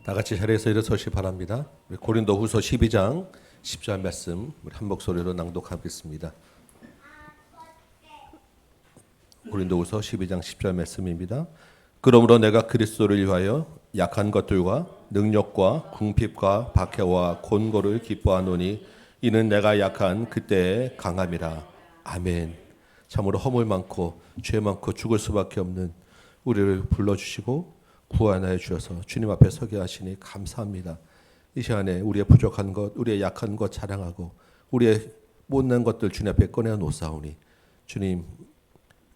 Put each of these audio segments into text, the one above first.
다 같이 자리에서 일어서시 바랍니다. 우리 고린도후서 12장 10절 말씀 우리 한 목소리로 낭독하겠습니다. 고린도후서 12장 10절 말씀입니다. 그러므로 내가 그리스도를 위하여 약한 것들과 능력과 궁핍과 박해와 곤고를 기뻐하노니 이는 내가 약한 그때의 강함이라. 아멘. 참으로 허물 많고 죄 많고 죽을 수밖에 없는 우리를 불러주시고 구원하여 주셔서 주님 앞에 서게 하시니 감사합니다. 이 시간에 우리의 부족한 것, 우리의 약한 것 자랑하고 우리의 못난 것들 주님 앞에 꺼내 놓사오니 주님,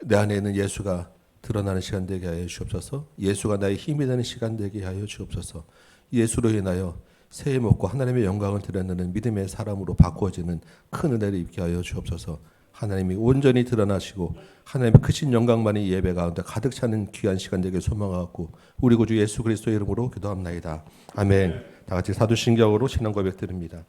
내 안에 있는 예수가 드러나는 시간 되게 하여 주옵소서. 예수가 나의 힘이 되는 시간 되게 하여 주옵소서. 예수로 인하여 새해 먹고 하나님의 영광을 드러내는 믿음의 사람으로 바꾸어지는 큰 은혜를 입게 하여 주옵소서. 하나님이 온전히 드러나시고 하나님의 크신 영광만이 예배 가운데 가득 차는 귀한 시간 되길 소망하고 우리 구주 예수 그리스도의 이름으로 기도합나이다. 아멘. 다 같이 사도신경으로 신앙 고백 드립니다.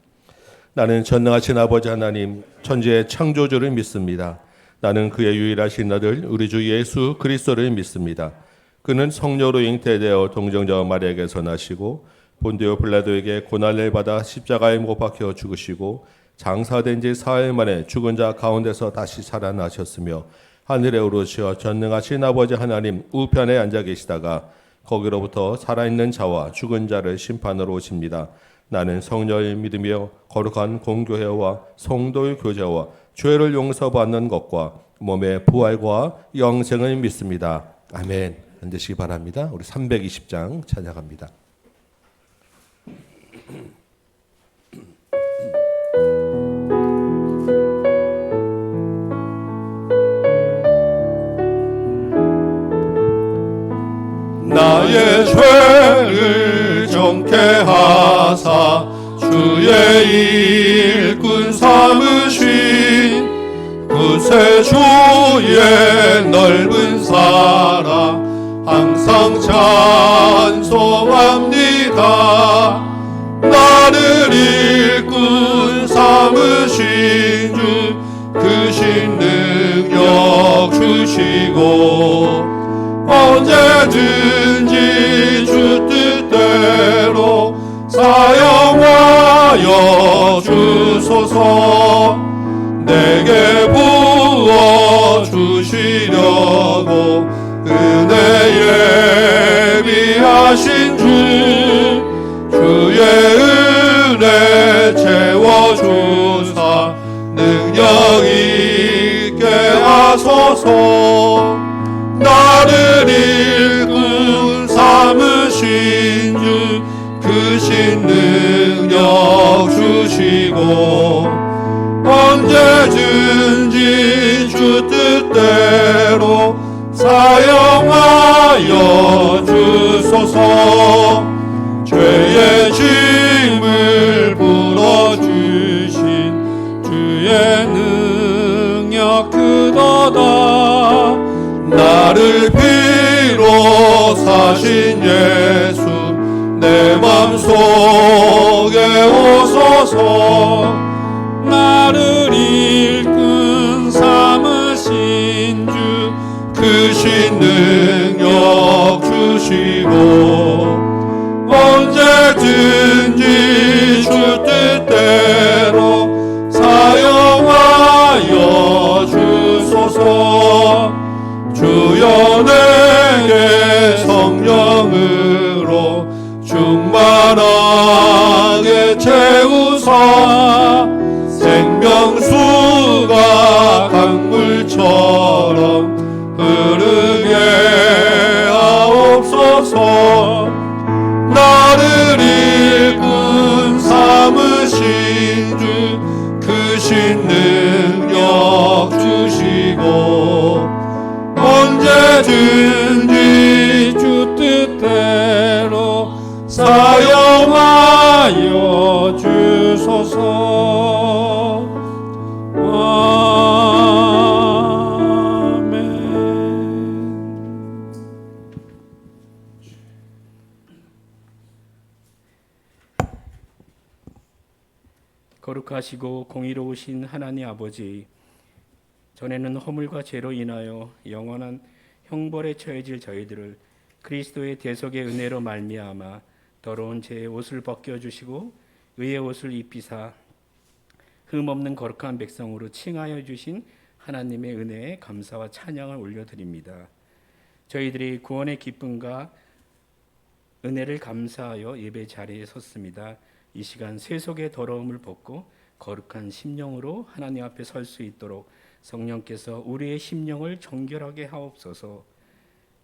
나는 전능하신 아버지 하나님 천지의 창조주를 믿습니다. 나는 그의 유일하신 아들 우리 주 예수 그리스도를 믿습니다. 그는 성령으로 잉태되어 동정자와 마리아에게서 나시고 본디오 빌라도에게 고난을 받아 십자가에 못 박혀 죽으시고 장사된 지 사흘 만에 죽은 자 가운데서 다시 살아나셨으며 하늘에 오르시어 전능하신 아버지 하나님 우편에 앉아 계시다가 거기로부터 살아있는 자와 죽은 자를 심판으로 오십니다. 나는 성령을 믿으며 거룩한 공교회와 성도의 교제와 죄를 용서받는 것과 몸의 부활과 영생을 믿습니다. 아멘. 앉으시기 바랍니다. 우리 320장 찬양합니다. 나의 죄를 정케 하사 주의 일꾼 삼으신 구세주의 넓은 사랑 항상 찬송합니다. 나를 일꾼 삼으신 주 크신 능력 주시고 언제든지 주 뜻대로 사용하여 주소서. 내게 부어 주시려고 은혜 예비하신 주의 은혜 채워주사 능력 있게 하소서. 나를 일꾼 삼으신 주 크신 능력 주시고 언제든지 주 뜻대로 사용하여 주소서. 죄의 짐을 풀어주신 주의 능력 크도다. 나를 피로 사신 예수 내 맘속에 오소서. 나를 일꾼 삼으신 주 크신 능력 주시고 언제든지 주 뜻대로 사용하여 주소서. 주여 내게 성령으로 충만하게 채우사 생명수가 강물처럼 흐르게 하옵소서. 나를 일꾼 삼으신 주 크신 능력 주시고 언제든지 주 뜻대로 사용하여 주소서. 아멘. 거룩하시고 공의로우신 하나님 아버지, 전에는 허물과 죄로 인하여 영원한 형벌에 처해질 저희들을 그리스도의 대속의 은혜로 말미암아 더러운 제 옷을 벗겨 주시고 의의 옷을 입히사 흠 없는 거룩한 백성으로 칭하여 주신 하나님의 은혜에 감사와 찬양을 올려드립니다. 저희들이 구원의 기쁨과 은혜를 감사하여 예배 자리에 섰습니다. 이 시간 세속의 더러움을 벗고 거룩한 심령으로 하나님 앞에 설 수 있도록 성령께서 우리의 심령을 정결하게 하옵소서.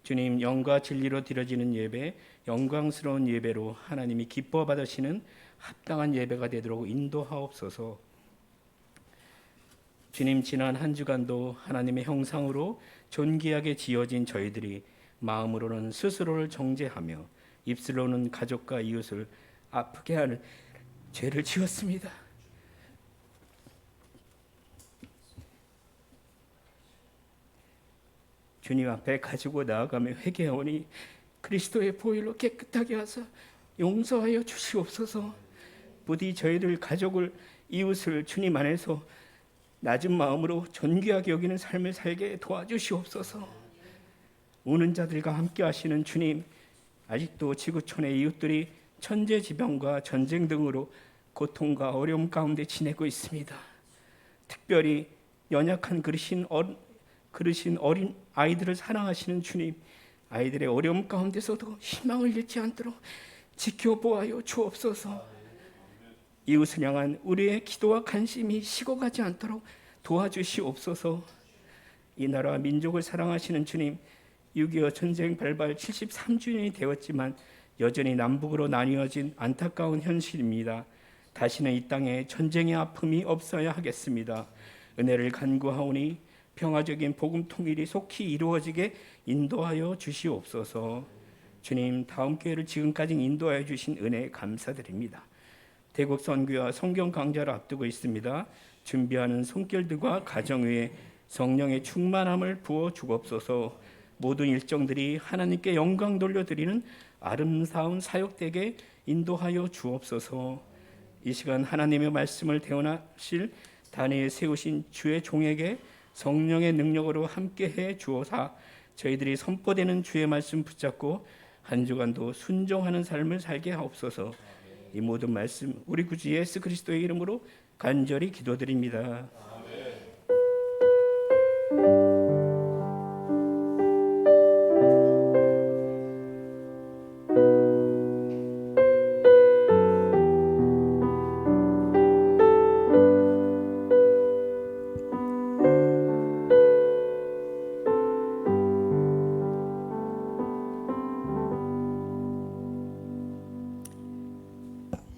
주님, 영과 진리로 드려지는 예배, 영광스러운 예배로 하나님이 기뻐 받으시는 합당한 예배가 되도록 인도하옵소서. 주님, 지난 한 주간도 하나님의 형상으로 존귀하게 지어진 저희들이 마음으로는 스스로를 정죄하며 입술로는 가족과 이웃을 아프게 하는 죄를 지었습니다. 주님 앞에 가지고 나아가며 회개하오니 그리스도의 보혈로 깨끗하게 하사 용서하여 주시옵소서. 부디 저희들 가족을 이웃을 주님 안에서 낮은 마음으로 존귀하게 여기는 삶을 살게 도와주시옵소서. 우는 자들과 함께 하시는 주님, 아직도 지구촌의 이웃들이 천재지변과 전쟁 등으로 고통과 어려움 가운데 지내고 있습니다. 특별히 연약한 그르신 어린 아이들을 사랑하시는 주님, 아이들의 어려움 가운데서도 희망을 잃지 않도록 지켜보아요 주옵소서. 이웃을 향한 우리의 기도와 관심이 식어가지 않도록 도와주시옵소서. 이 나라와 민족을 사랑하시는 주님, 6.25 전쟁 발발 73주년이 되었지만 여전히 남북으로 나뉘어진 안타까운 현실입니다. 다시는 이 땅에 전쟁의 아픔이 없어야 하겠습니다. 은혜를 간구하오니 평화적인 복음 통일이 속히 이루어지게 인도하여 주시옵소서. 주님, 다음 교회를 지금까지 인도하여 주신 은혜에 감사드립니다. 대국 선교와 성경 강좌를 앞두고 있습니다. 준비하는 손길들과 가정 위에 성령의 충만함을 부어 주옵소서. 모든 일정들이 하나님께 영광 돌려드리는 아름다운 사역되게 인도하여 주옵소서. 이 시간 하나님의 말씀을 대언하실 단위에 세우신 주의 종에게 성령의 능력으로 함께해 주어사 저희들이 선포되는 주의 말씀 붙잡고 한 주간도 순종하는 삶을 살게 하옵소서. 이 모든 말씀 우리 구주 예수 그리스도의 이름으로 간절히 기도드립니다.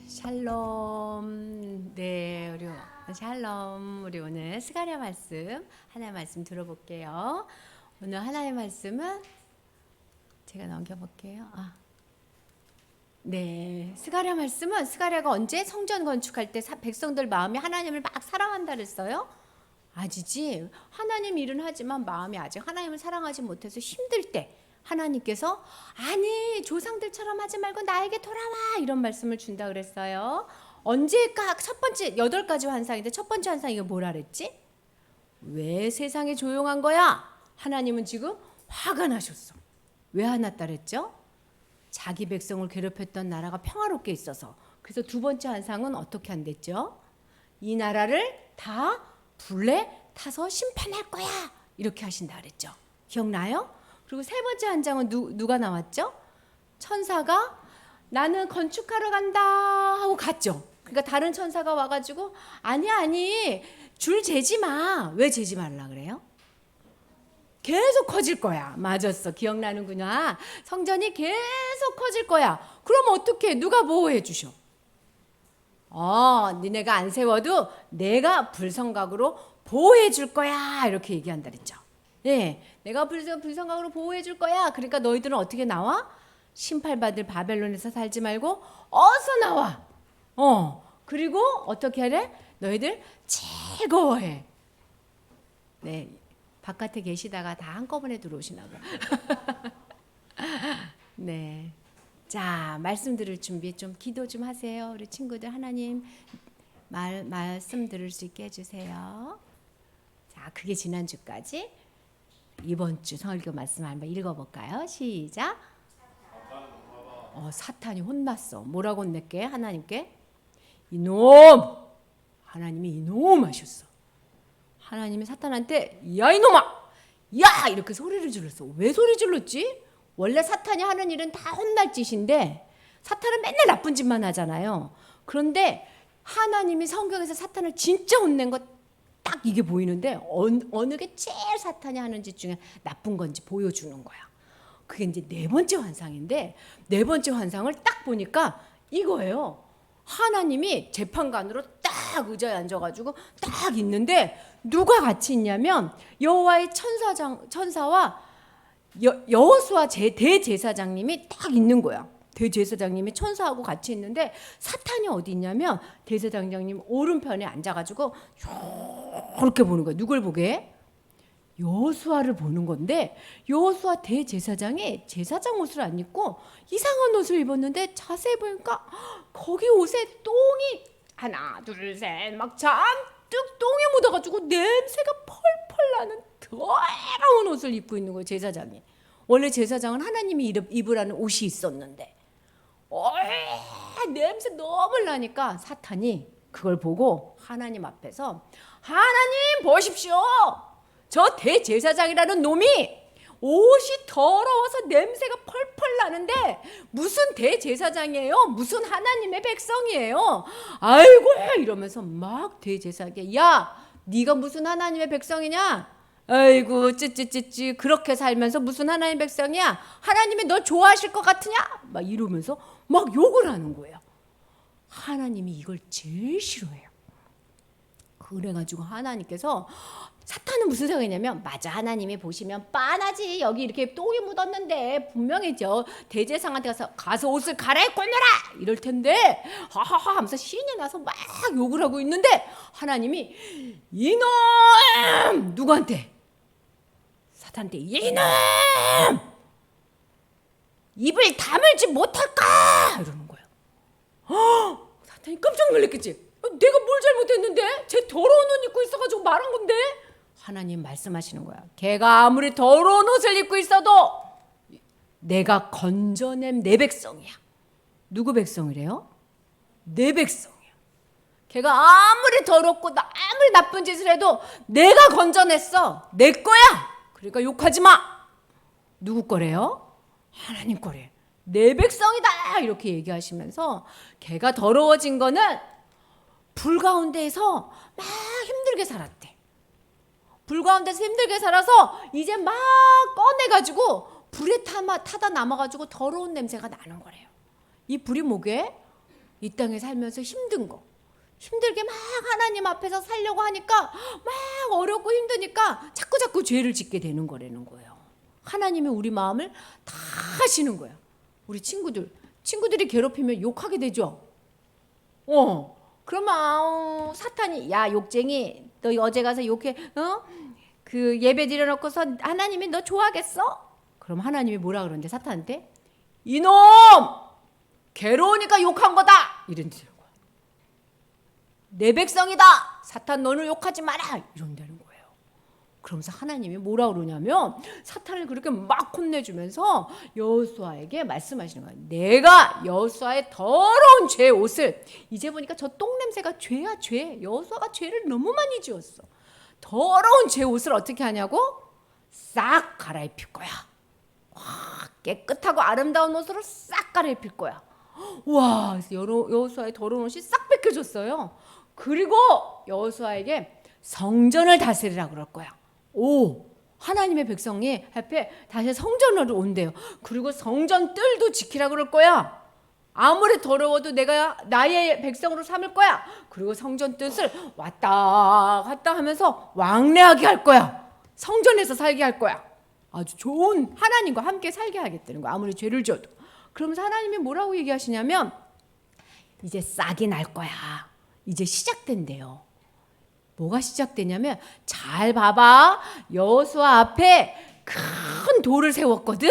샬롬. 네, 샬롬. 우리 오늘 스가랴 말씀, 하나의 말씀 들어볼게요. 오늘 하나의 말씀은 제가 넘겨볼게요. 네, 스가랴 말씀은 스가랴가 언제 성전 건축할 때 백성들 마음이 하나님을 막 사랑한다 그랬어요? 아니지. 하나님 일은 하지만 마음이 아직 하나님을 사랑하지 못해서 힘들 때 하나님께서 아니 조상들처럼 하지 말고 나에게 돌아와 이런 말씀을 준다 그랬어요. 언제까 첫 번째 8가지 환상인데 첫 번째 환상이 뭐라 그랬지? 왜 세상이 조용한 거야? 하나님은 지금 화가 나셨어. 왜 화났다 그랬죠? 자기 백성을 괴롭혔던 나라가 평화롭게 있어서. 그래서 두 번째 환상은 어떻게 한댔죠? 이 나라를 다 불에 타서 심판할 거야 이렇게 하신다 그랬죠. 기억나요? 그리고 세 번째 환상은 누가 나왔죠? 천사가 나는 건축하러 간다 하고 갔죠. 그러니까 다른 천사가 와가지고 아니 줄 재지 마. 왜 재지 말라 그래요? 계속 커질 거야. 맞았어. 기억나는구나. 성전이 계속 커질 거야. 그럼 어떻게 누가 보호해 주셔? 니네가 안 세워도 내가 불성각으로 보호해 줄 거야. 이렇게 얘기한다 그랬죠. 네, 내가 불성각으로 보호해 줄 거야. 그러니까 너희들은 어떻게 나와? 심판받을 바벨론에서 살지 말고 어서 나와. 그리고 어떻게 하래? 너희들 즐거워해. 네, 바깥에 계시다가 다 한꺼번에 들어오시나 봐. 네, 자 말씀 들을 준비 좀 기도 좀 하세요. 우리 친구들 하나님 말씀 들을 수 있게 해주세요. 자, 그게 지난주까지. 이번 주 설교 말씀 한번 읽어볼까요? 시작. 사탄이 혼났어. 뭐라고 혼냈게? 하나님께? 이놈! 하나님이 이놈 하셨어. 하나님이 사탄한테 야 이놈아! 야! 이렇게 소리를 질렀어. 왜 소리 질렀지? 원래 사탄이 하는 일은 다 혼날 짓인데 사탄은 맨날 나쁜 짓만 하잖아요. 그런데 하나님이 성경에서 사탄을 진짜 혼낸 거 딱 이게 보이는데 어느 게 제일 사탄이 하는 짓 중에 나쁜 건지 보여주는 거야. 그게 이제 네 번째 환상인데 네 번째 환상을 딱 보니까 이거예요. 하나님이 재판관으로 딱 의자에 앉아가지고 딱 있는데 누가 같이 있냐면 여호와의 천사와 여호수아 대제사장님이 딱 있는 거야. 대제사장님이 천사하고 같이 있는데 사탄이 어디 있냐면 대제사장님 오른편에 앉아가지고 이렇게 보는 거야. 누굴 보게? 여호수아를 보는 건데 여호수아 대제사장이 제사장 옷을 안 입고 이상한 옷을 입었는데 자세히 보니까 거기 옷에 똥이 하나 둘 셋 막 잔뜩 똥이 묻어가지고 냄새가 펄펄 나는 더러운 옷을 입고 있는 거예요. 제사장이. 원래 제사장은 하나님이 입으라는 옷이 있었는데 냄새 너무 나니까 사탄이 그걸 보고 하나님 앞에서 하나님 보십시오. 저 대제사장이라는 놈이 옷이 더러워서 냄새가 펄펄 나는데 무슨 대제사장이에요? 무슨 하나님의 백성이에요? 아이고 이러면서 막 대제사장에 야 네가 무슨 하나님의 백성이냐? 아이고 찌찌찌찌 그렇게 살면서 무슨 하나님 백성이야? 하나님이 너 좋아하실 것 같으냐? 막 이러면서 막 욕을 하는 거예요. 하나님이 이걸 제일 싫어해요. 그래가지고 하나님께서 사탄은 무슨 생각이냐면 맞아 하나님이 보시면 빤하지 여기 이렇게 똥이 묻었는데 분명히 저 대제사장한테 가서 옷을 갈아입고 오너라 이럴 텐데 하하하 하면서 신이 나서 막 욕을 하고 있는데 하나님이 이놈 누구한테? 사탄한테 이놈 입을 다물지 못할까 이러는 거예요. 사탄이 깜짝 놀랐겠지. 내가 뭘 잘못했는데? 쟤 더러운 옷 입고 있어가지고 말한 건데? 하나님 말씀하시는 거야. 걔가 아무리 더러운 옷을 입고 있어도 내가 건져낸 내 백성이야. 누구 백성이래요? 내 백성이야. 걔가 아무리 더럽고 아무리 나쁜 짓을 해도 내가 건져냈어. 내 거야. 그러니까 욕하지 마. 누구 거래요? 하나님 거래. 내 백성이다 이렇게 얘기하시면서 걔가 더러워진 거는 불 가운데에서 막 힘들게 살았대. 불 가운데서 힘들게 살아서 이제 막 꺼내가지고 불에 타다 남아가지고 더러운 냄새가 나는 거래요. 이 불이 뭐게? 이 땅에 살면서 힘든 거. 힘들게 막 하나님 앞에서 살려고 하니까 막 어렵고 힘드니까 자꾸 죄를 짓게 되는 거라는 거예요. 하나님이 우리 마음을 다 아시는 거야. 우리 친구들이 괴롭히면 욕하게 되죠. 그러면 사탄이 야 욕쟁이 너 어제 가서 욕해 그 예배 드려놓고서 하나님이 너 좋아하겠어? 그럼 하나님이 뭐라 그러는데 사탄한테 이놈 괴로우니까 욕한 거다 이런 뜻인 거야. 내 백성이다 사탄 너는 욕하지 마라 이런다는 거예요. 그러면서 하나님이 뭐라 그러냐면 사탄을 그렇게 막 혼내주면서 여호수아에게 말씀하시는 거예요. 내가 여호수아의 더러운 죄 옷을 이제 보니까 저 똥냄새가 죄야 죄. 여호수아가 죄를 너무 많이 지었어. 더러운 죄 옷을 어떻게 하냐고? 싹 갈아입힐 거야. 와, 깨끗하고 아름다운 옷으로 싹 갈아입힐 거야. 와, 여호수아의 더러운 옷이 싹 벗겨졌어요. 그리고 여호수아에게 성전을 다스리라 그럴 거야. 하나님의 백성이 앞에 다시 성전으로 온대요. 그리고 성전 뜰도 지키라 그럴 거야. 아무리 더러워도 내가 나의 백성으로 삼을 거야. 그리고 성전 뜰을 왔다 갔다 하면서 왕래하게 할 거야. 성전에서 살게 할 거야. 아주 좋은 하나님과 함께 살게 하겠다는 거야. 아무리 죄를 져도. 그러면서 하나님이 뭐라고 얘기하시냐면 이제 싹이 날 거야. 이제 시작된대요. 뭐가 시작되냐면 잘 봐봐. 여호수아 앞에 큰 돌을 세웠거든.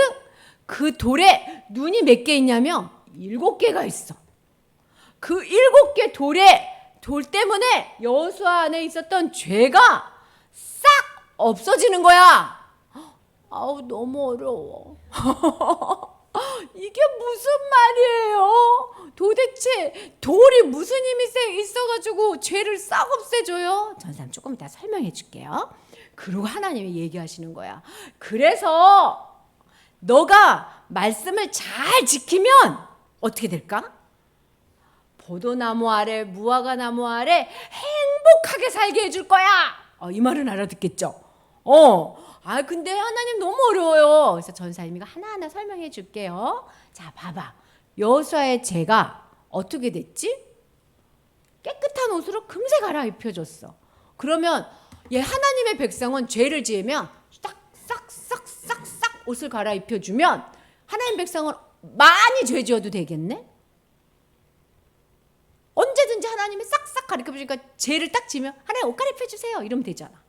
그 돌에 눈이 몇 개 있냐면 7개가 있어. 그 7개 돌 때문에 여호수아 안에 있었던 죄가 싹 없어지는 거야. 아우 너무 어려워. 이게 무슨 말이에요? 도대체 돌이 무슨 힘이 있어가지고 죄를 싹 없애줘요? 전사님 조금 이따 설명해 줄게요. 그리고 하나님이 얘기하시는 거야. 그래서 너가 말씀을 잘 지키면 어떻게 될까? 포도나무 아래 무화과나무 아래 행복하게 살게 해줄 거야. 이 말은 알아듣겠죠? 근데 하나님 너무 어려워요. 그래서 전사님이가 하나하나 설명해 줄게요. 자, 봐봐. 여호수아의 죄가 어떻게 됐지? 깨끗한 옷으로 금세 갈아입혀줬어. 그러면 하나님의 백성은 죄를 지으면 싹 옷을 갈아입혀주면 하나님 백성은 많이 죄 지어도 되겠네? 언제든지 하나님이 싹싹 가르쳐주니까 죄를 딱 지면 하나님 옷 갈아입혀주세요 이러면 되잖아.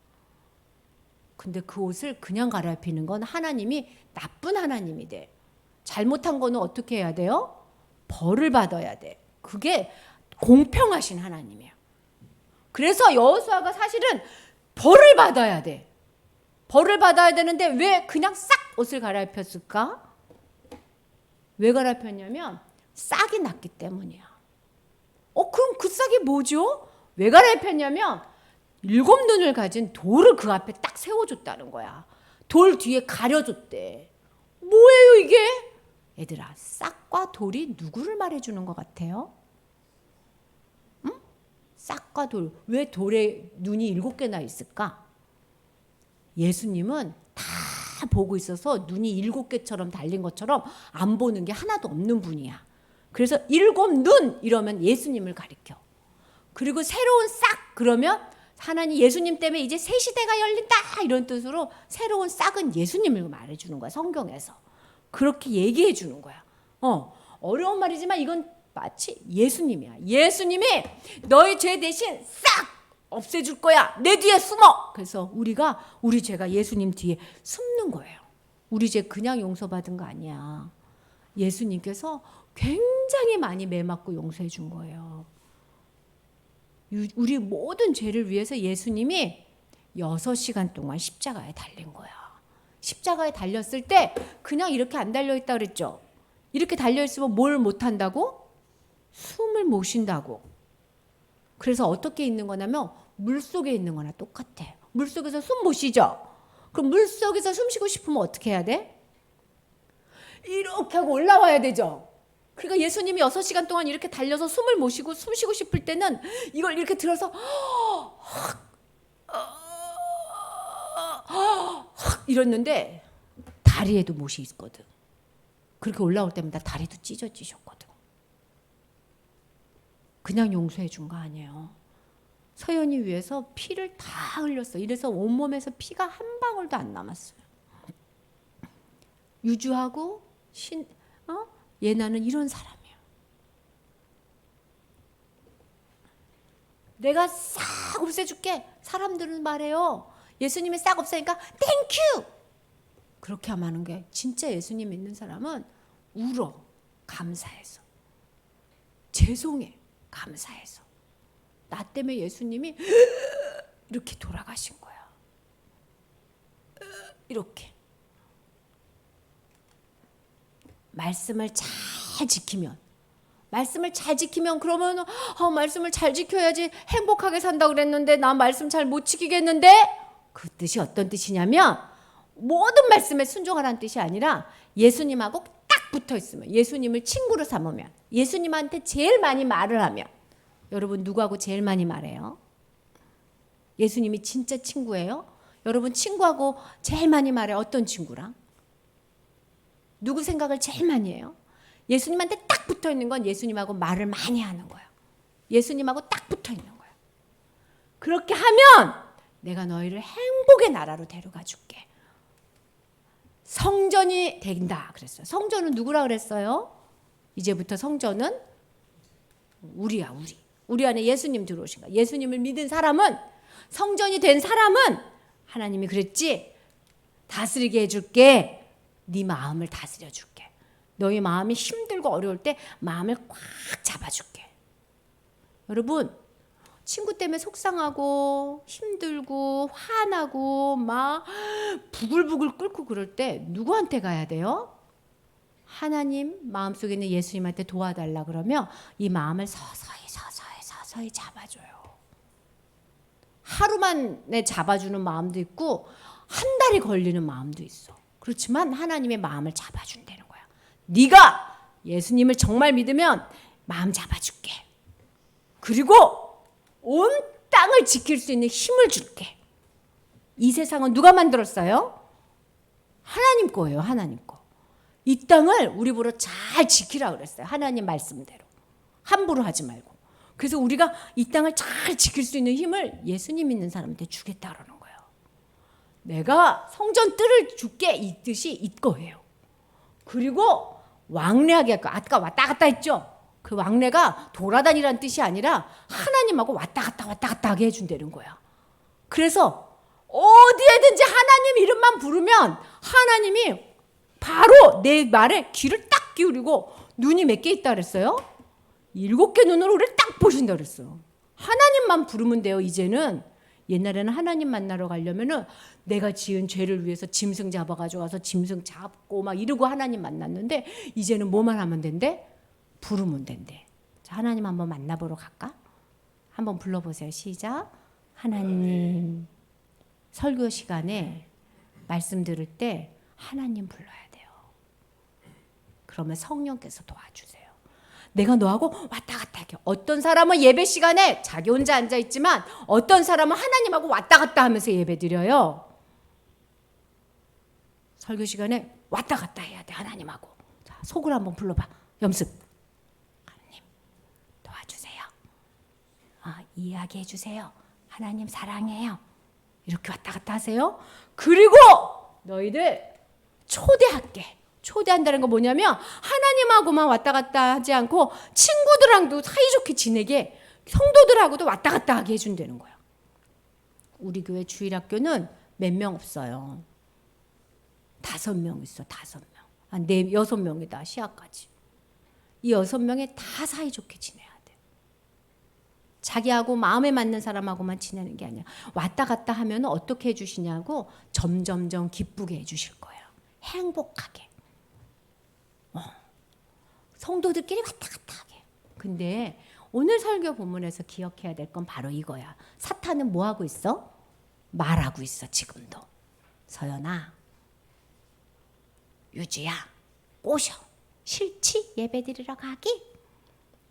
근데 그 옷을 그냥 갈아입히는 건 하나님이 나쁜 하나님이 돼. 잘못한 거는 어떻게 해야 돼요? 벌을 받아야 돼. 그게 공평하신 하나님이에요. 그래서 여호수아가 사실은 벌을 받아야 돼. 벌을 받아야 되는데 왜 그냥 싹 옷을 갈아입혔을까? 왜 갈아입혔냐면 싹이 났기 때문이야. 그럼 그 싹이 뭐죠? 왜 갈아입혔냐면 7 눈을 가진 돌을 그 앞에 딱 세워줬다는 거야. 돌 뒤에 가려줬대. 뭐예요 이게? 얘들아, 싹과 돌이 누구를 말해주는 것 같아요? 응? 싹과 돌. 왜 돌에 눈이 7개나 있을까? 예수님은 다 보고 있어서 눈이 7개처럼 달린 것처럼 안 보는 게 하나도 없는 분이야. 그래서 7 눈 이러면 예수님을 가리켜. 그리고 새로운 싹 그러면 하나님 예수님 때문에 이제 새 시대가 열린다 이런 뜻으로 새로운 싹은 예수님을 말해주는 거야. 성경에서 그렇게 얘기해 주는 거야. 어려운 말이지만 이건 마치 예수님이야. 예수님이 너희 죄 대신 싹 없애줄 거야. 내 뒤에 숨어. 그래서 우리 죄가 예수님 뒤에 숨는 거예요. 우리 죄 그냥 용서받은 거 아니야. 예수님께서 굉장히 많이 매 맞고 용서해 준 거예요. 우리 모든 죄를 위해서 예수님이 6시간 동안 십자가에 달린 거야. 십자가에 달렸을 때 그냥 이렇게 안 달려있다 그랬죠. 이렇게 달려있으면 뭘 못한다고? 숨을 못 쉰다고. 그래서 어떻게 있는 거냐면 물속에 있는 거나 똑같아. 물속에서 숨 못 쉬죠. 그럼 물속에서 숨 쉬고 싶으면 어떻게 해야 돼? 이렇게 하고 올라와야 되죠. 그러니까 예수님이 6시간 동안 이렇게 달려서 숨을 못 쉬고 숨 쉬고 싶을 때는 이걸 이렇게 들어서 이랬는데 다리에도 못이 있거든. 그렇게 올라올 때마다 다리도 찢어지셨거든. 그냥 용서해 준 거 아니에요. 서연이 위해서 피를 다 흘렸어. 이래서 온몸에서 피가 한 방울도 안 남았어요. 유주하고 예나는 이런 사람이야. 내가 싹 없애줄게. 사람들은 말해요. 예수님이 싹 없애니까 땡큐. 그렇게 하는 게 진짜 예수님 믿는 사람은 울어. 감사해서. 죄송해. 감사해서. 나 때문에 예수님이 이렇게 돌아가신 거야. 이렇게. 말씀을 잘 지키면 그러면 말씀을 잘 지켜야지 행복하게 산다 그랬는데 나 말씀 잘 못 지키겠는데? 그 뜻이 어떤 뜻이냐면 모든 말씀에 순종하라는 뜻이 아니라 예수님하고 딱 붙어 있으면, 예수님을 친구로 삼으면, 예수님한테 제일 많이 말을 하면. 여러분 누구하고 제일 많이 말해요? 예수님이 진짜 친구예요? 여러분 친구하고 제일 많이 말해. 어떤 친구랑? 누구 생각을 제일 많이 해요? 예수님한테 딱 붙어 있는 건 예수님하고 말을 많이 하는 거예요. 예수님하고 딱 붙어 있는 거예요. 그렇게 하면 내가 너희를 행복의 나라로 데려가 줄게. 성전이 된다 그랬어요. 성전은 누구라 그랬어요? 이제부터 성전은 우리야, 우리 안에 예수님 들어오신 거야. 예수님을 믿은 사람은, 성전이 된 사람은 하나님이 그랬지, 다스리게 해줄게. 네 마음을 다스려 줄게. 너희 마음이 힘들고 어려울 때 마음을 꽉 잡아줄게. 여러분 친구 때문에 속상하고 힘들고 화나고 막 부글부글 끓고 그럴 때 누구한테 가야 돼요? 하나님 마음속에 있는 예수님한테 도와달라 그러면 이 마음을 서서히 잡아줘요. 하루 만에 잡아주는 마음도 있고 한 달이 걸리는 마음도 있어. 그렇지만 하나님의 마음을 잡아준다는 거야. 네가 예수님을 정말 믿으면 마음 잡아줄게. 그리고 온 땅을 지킬 수 있는 힘을 줄게. 이 세상은 누가 만들었어요? 하나님 거예요. 하나님 거. 이 땅을 우리 보러 잘 지키라 그랬어요. 하나님 말씀대로. 함부로 하지 말고. 그래서 우리가 이 땅을 잘 지킬 수 있는 힘을 예수님 믿는 사람한테 주겠다 그러는 거예요. 내가 성전 뜰을 줄게 이 뜻이 이거예요. 그리고 왕래하게 할 거. 아까 왔다 갔다 했죠. 그 왕래가 돌아다니라는 뜻이 아니라 하나님하고 왔다 갔다 하게 해준다는 거야. 그래서 어디에든지 하나님 이름만 부르면 하나님이 바로 내 말에 귀를 딱 기울이고 눈이 몇 개 있다 그랬어요? 7개 눈으로 우리를 딱 보신다 그랬어요. 하나님만 부르면 돼요. 이제는. 옛날에는 하나님 만나러 가려면은 내가 지은 죄를 위해서 짐승 잡아가지고 와서 짐승 잡고 막 이러고 하나님 만났는데 이제는 뭐만 하면 된대? 부르면 된대. 자, 하나님 한번 만나보러 갈까? 한번 불러보세요. 시작. 하나님. 설교 시간에 말씀 들을 때 하나님 불러야 돼요. 그러면 성령께서 도와주세요. 내가 너하고 왔다 갔다 하게. 어떤 사람은 예배 시간에 자기 혼자 앉아 있지만 어떤 사람은 하나님하고 왔다 갔다 하면서 예배 드려요. 설교 시간에 왔다 갔다 해야 돼. 하나님하고. 자, 속을 한번 불러봐. 염습. 하나님 도와주세요. 이야기해 주세요. 하나님 사랑해요. 이렇게 왔다 갔다 하세요. 그리고 너희들 초대할게. 초대한다는 거 뭐냐면 하나님하고만 왔다 갔다 하지 않고 친구들랑도 사이좋게 지내게 성도들하고도 왔다 갔다 하게 해준다는 거야. 우리 교회 주일학교는 몇 명 없어요. 5명 있어. 5명. 6명이다. 시아까지. 이 6명이 다 사이좋게 지내야 돼. 자기하고 마음에 맞는 사람하고만 지내는 게 아니야. 왔다 갔다 하면 어떻게 해주시냐고 점점점 기쁘게 해주실 거예요. 행복하게. 성도들끼리 왔다 갔다 하게. 근데 오늘 설교 본문에서 기억해야 될 건 바로 이거야. 사탄은 뭐 하고 있어? 말하고 있어. 지금도. 서연아, 유주야, 꼬셔. 싫지? 예배드리러 가기?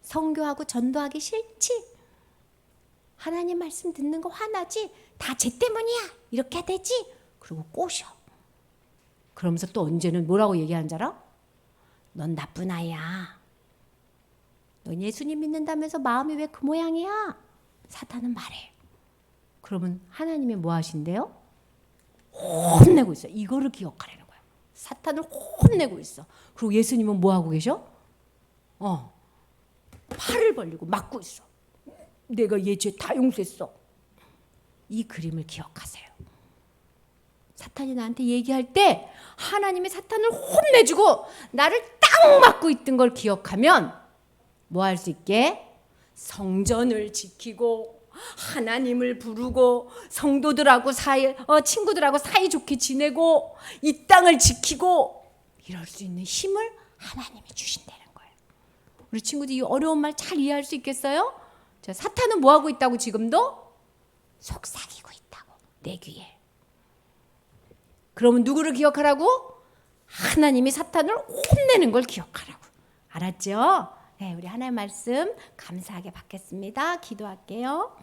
선교하고 전도하기 싫지? 하나님 말씀 듣는 거 화나지? 다 쟤 때문이야. 이렇게 되지? 그리고 꼬셔. 그러면서 또 언제는 뭐라고 얘기하는 줄 알아? 넌 나쁜 아이야. 넌 예수님 믿는다면서 마음이 왜 그 모양이야? 사탄은 말해. 그러면 하나님이 뭐 하신대요? 혼내고 있어. 이거를 기억하라는 거야. 사탄을 혼내고 있어. 그리고 예수님은 뭐 하고 계셔? 팔을 벌리고 막고 있어. 내가 얘 죄 다 용서했어. 이 그림을 기억하세요. 사탄이 나한테 얘기할 때 하나님이 사탄을 혼내주고 나를 딱 막고 있던 걸 기억하면 뭐 할 수 있게? 성전을 지키고 하나님을 부르고 성도들하고 친구들하고 사이좋게 지내고 이 땅을 지키고 이럴 수 있는 힘을 하나님이 주신다는 거예요. 우리 친구들 이 어려운 말 잘 이해할 수 있겠어요? 자, 사탄은 뭐 하고 있다고 지금도? 속삭이고 있다고. 내 귀에. 그러면 누구를 기억하라고? 하나님이 사탄을 혼내는 걸 기억하라고. 알았죠? 네, 우리 하나님 말씀 감사하게 받겠습니다. 기도할게요.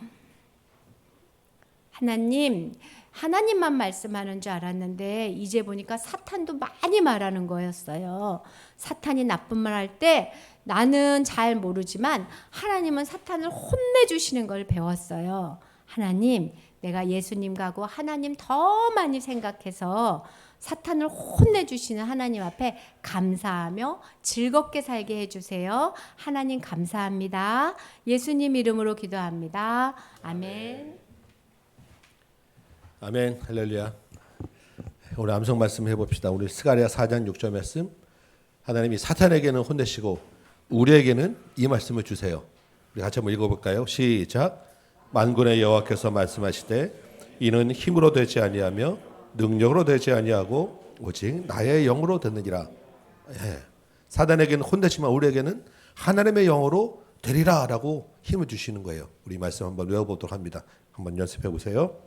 하나님만 말씀하는 줄 알았는데 이제 보니까 사탄도 많이 말하는 거였어요. 사탄이 나쁜 말 할 때 나는 잘 모르지만 하나님은 사탄을 혼내주시는 걸 배웠어요. 하나님, 내가 예수님하고 하나님 더 많이 생각해서 사탄을 혼내주시는 하나님 앞에 감사하며 즐겁게 살게 해주세요. 하나님 감사합니다. 예수님 이름으로 기도합니다. 아멘. 아멘. 할렐루야. 오늘 암송 말씀 해봅시다. 우리 스가랴 4장 6절 말씀. 하나님이 사탄에게는 혼내시고 우리에게는 이 말씀을 주세요. 우리 같이 한번 읽어볼까요? 시작. 만군의 여호와께서 말씀하시되 이는 힘으로 되지 아니하며 능력으로 되지 아니하고 오직 나의 영으로 듣느니라. 예. 사단에게는 혼내지만 우리에게는 하나님의 영으로 되리라라고 힘을 주시는 거예요. 우리 말씀 한번 외워보도록 합니다. 한번 연습해 보세요.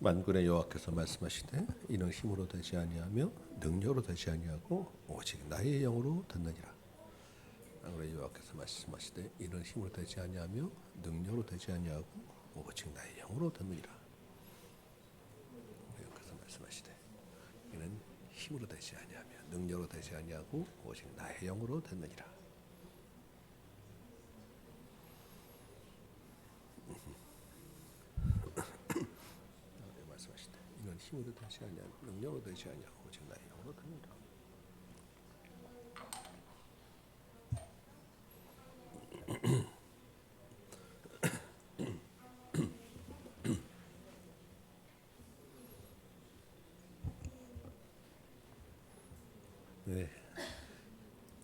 만군의 여호와께서 말씀하시되 이는 힘으로 되지 아니하며 능력으로 되지 아니하고 오직 나의 영으로 듣느니라. 만군의 여호와께서 말씀하시되 이는 힘으로 되지 아니하며 능력으로 되지 아니하고 오직 나의 영으로 듣느니라. 여호와께서 말씀하시되 이는 힘으로 되지 아니하며 능력으로 되지 아니하고 오직 나의 영으로 듣느니라. 이는 힘으로 되지 아니하며 능력으로 되지 아니하고 오직 나의 영으로 듣느니라. 네.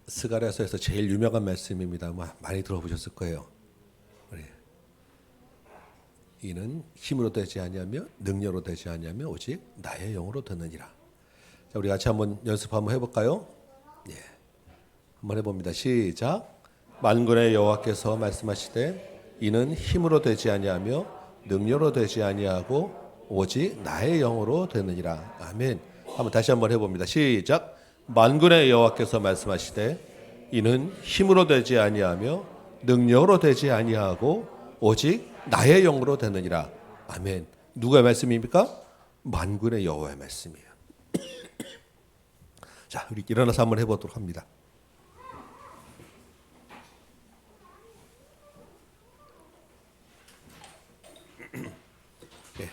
스가랴서에서 제일 유명한 말씀입니다. 많이 들어보셨을 거예요. 이는 힘으로 되지 아니하며 능력으로 되지 아니하며 오직 나의 영으로 듣느니라. 자, 우리 같이 한번 연습 한번 해볼까요? 예, 한번 해봅니다. 시작. 만군의 여호와께서 말씀하시되 이는 힘으로 되지 아니하며 능력으로 되지 아니하고 오직 나의 영으로 되느니라. 아멘. 한번 다시 한번 해봅니다. 시작. 만군의 여호와께서 말씀하시되 이는 힘으로 되지 아니하며 능력으로 되지 아니하고 오직 나의 영으로 되느니라. 아멘. 누구의 말씀입니까? 만군의 여호와의 말씀이에요. 자, 우리 일어나서 한번 해보도록 합니다. 네,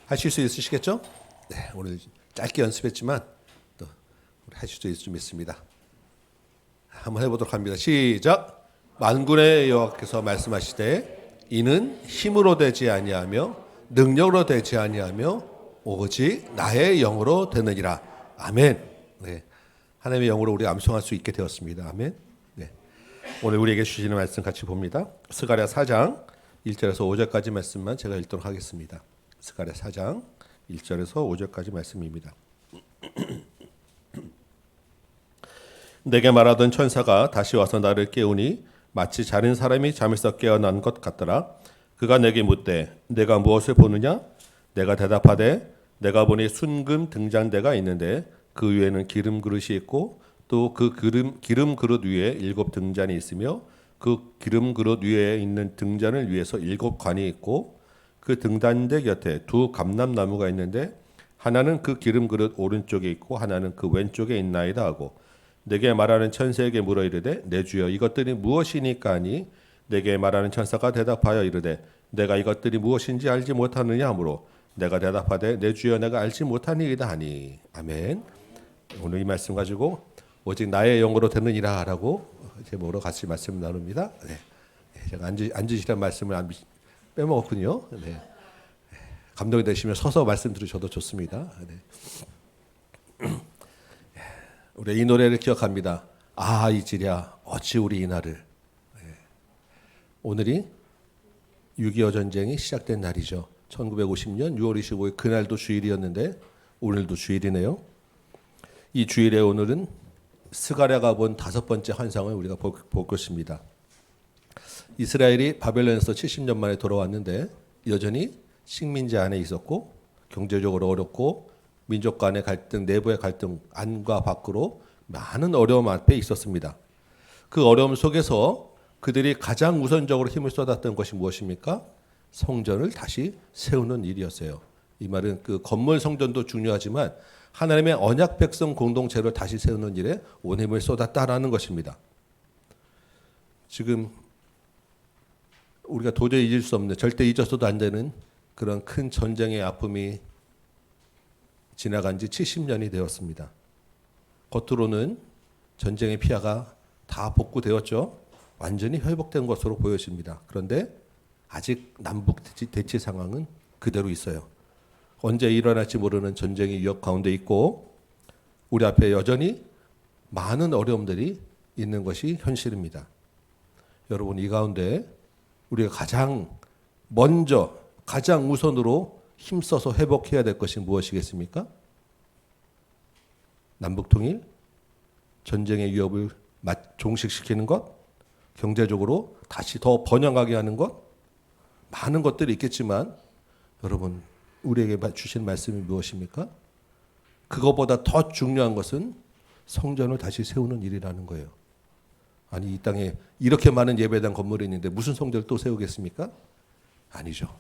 하실 수 있으시겠죠? 네, 오늘 짧게 연습했지만 또 우리 하실 수 있을 줄 믿습니다. 한번 해보도록 합니다. 시작. 만군의 여호와께서 말씀하시되 이는 힘으로 되지 아니하며 능력으로 되지 아니하며 오직 나의 영으로 되느니라. 아멘. 네, 하나님의 영으로 우리 암송할 수 있게 되었습니다. 아멘. 네, 오늘 우리에게 주시는 말씀 같이 봅니다. 스가랴 4장 1절에서 5절까지 말씀만 제가 읽도록 하겠습니다. 스가랴 4장 1절에서 5절까지 말씀입니다. 내게 말하던 천사가 다시 와서 나를 깨우니 마치 자는 사람이 잠에서 깨어난 것 같더라. 그가 내게 묻되 내가 무엇을 보느냐? 내가 대답하되 내가 보니 순금 등잔대가 있는데 그 위에는 기름 그릇이 있고 또 그 기름 그릇 위에 7 등잔이 있으며 그 기름 그릇 위에 있는 등잔을 위해서 7 관이 있고 그 등잔대 곁에 2 감람나무가 있는데 하나는 그 기름 그릇 오른쪽에 있고 하나는 그 왼쪽에 있나이다 하고 내게 말하는 천사에게 물어 이르되 내 주여 이것들이 무엇이니까 하니 내게 말하는 천사가 대답하여 이르되 내가 이것들이 무엇인지 알지 못하느냐 하므로 내가 대답하되 내 주여 내가 알지 못하니이다 하니. 아멘. 오늘 이 말씀 가지고 오직 나의 영으로 되느니라 라고 제목으로 같이 말씀 나눕니다. 네. 제가 앉으시라는 말씀을 빼먹었군요. 네. 감동이 되시면 서서 말씀 들으셔도 좋습니다. 네. 우리 이 노래를 기억합니다. 아 이지랴 어찌 우리 이날을. 오늘이 6.25 전쟁이 시작된 날이죠. 1950년 6월 25일 그날도 주일이었는데 오늘도 주일이네요. 이 주일에 오늘은 스가랴가 본 5번째 환상을 우리가 볼 것입니다. 이스라엘이 바벨론에서 70년 만에 돌아왔는데 여전히 식민지 안에 있었고 경제적으로 어렵고 민족 간의 갈등, 내부의 갈등, 안과 밖으로 많은 어려움 앞에 있었습니다. 그 어려움 속에서 그들이 가장 우선적으로 힘을 쏟았던 것이 무엇입니까? 성전을 다시 세우는 일이었어요. 이 말은 그 건물 성전도 중요하지만 하나님의 언약 백성 공동체를 다시 세우는 일에 온 힘을 쏟았다라는 것입니다. 지금 우리가 도저히 잊을 수 없는, 절대 잊어서도 안 되는 그런 큰 전쟁의 아픔이 지나간 지 70년이 되었습니다. 겉으로는 전쟁의 피해가 다 복구되었죠. 완전히 회복된 것으로 보여집니다. 그런데 아직 남북 대치 상황은 그대로 있어요. 언제 일어날지 모르는 전쟁의 위협 가운데 있고 우리 앞에 여전히 많은 어려움들이 있는 것이 현실입니다. 여러분, 이 가운데 우리가 가장 먼저 가장 우선으로 힘써서 회복해야 될 것이 무엇이겠습니까? 남북통일, 전쟁의 위협을 종식시키는 것, 경제적으로 다시 더 번영하게 하는 것, 많은 것들이 있겠지만 여러분, 우리에게 주신 말씀이 무엇입니까? 그것보다 더 중요한 것은 성전을 다시 세우는 일이라는 거예요. 아니, 이 땅에 이렇게 많은 예배당 건물이 있는데 무슨 성전을 또 세우겠습니까? 아니죠.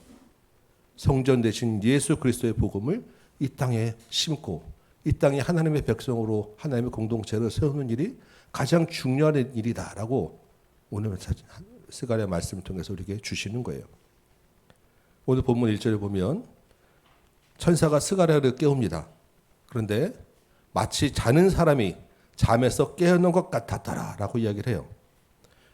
성전 대신 예수 그리스도의 복음을 이 땅에 심고 이 땅에 하나님의 백성으로 하나님의 공동체를 세우는 일이 가장 중요한 일이다라고 오늘 스가랴 말씀을 통해서 우리에게 주시는 거예요. 오늘 본문 1절에 보면 천사가 스가랴를 깨웁니다. 그런데 마치 자는 사람이 잠에서 깨어난 것 같았다라고 이야기를 해요.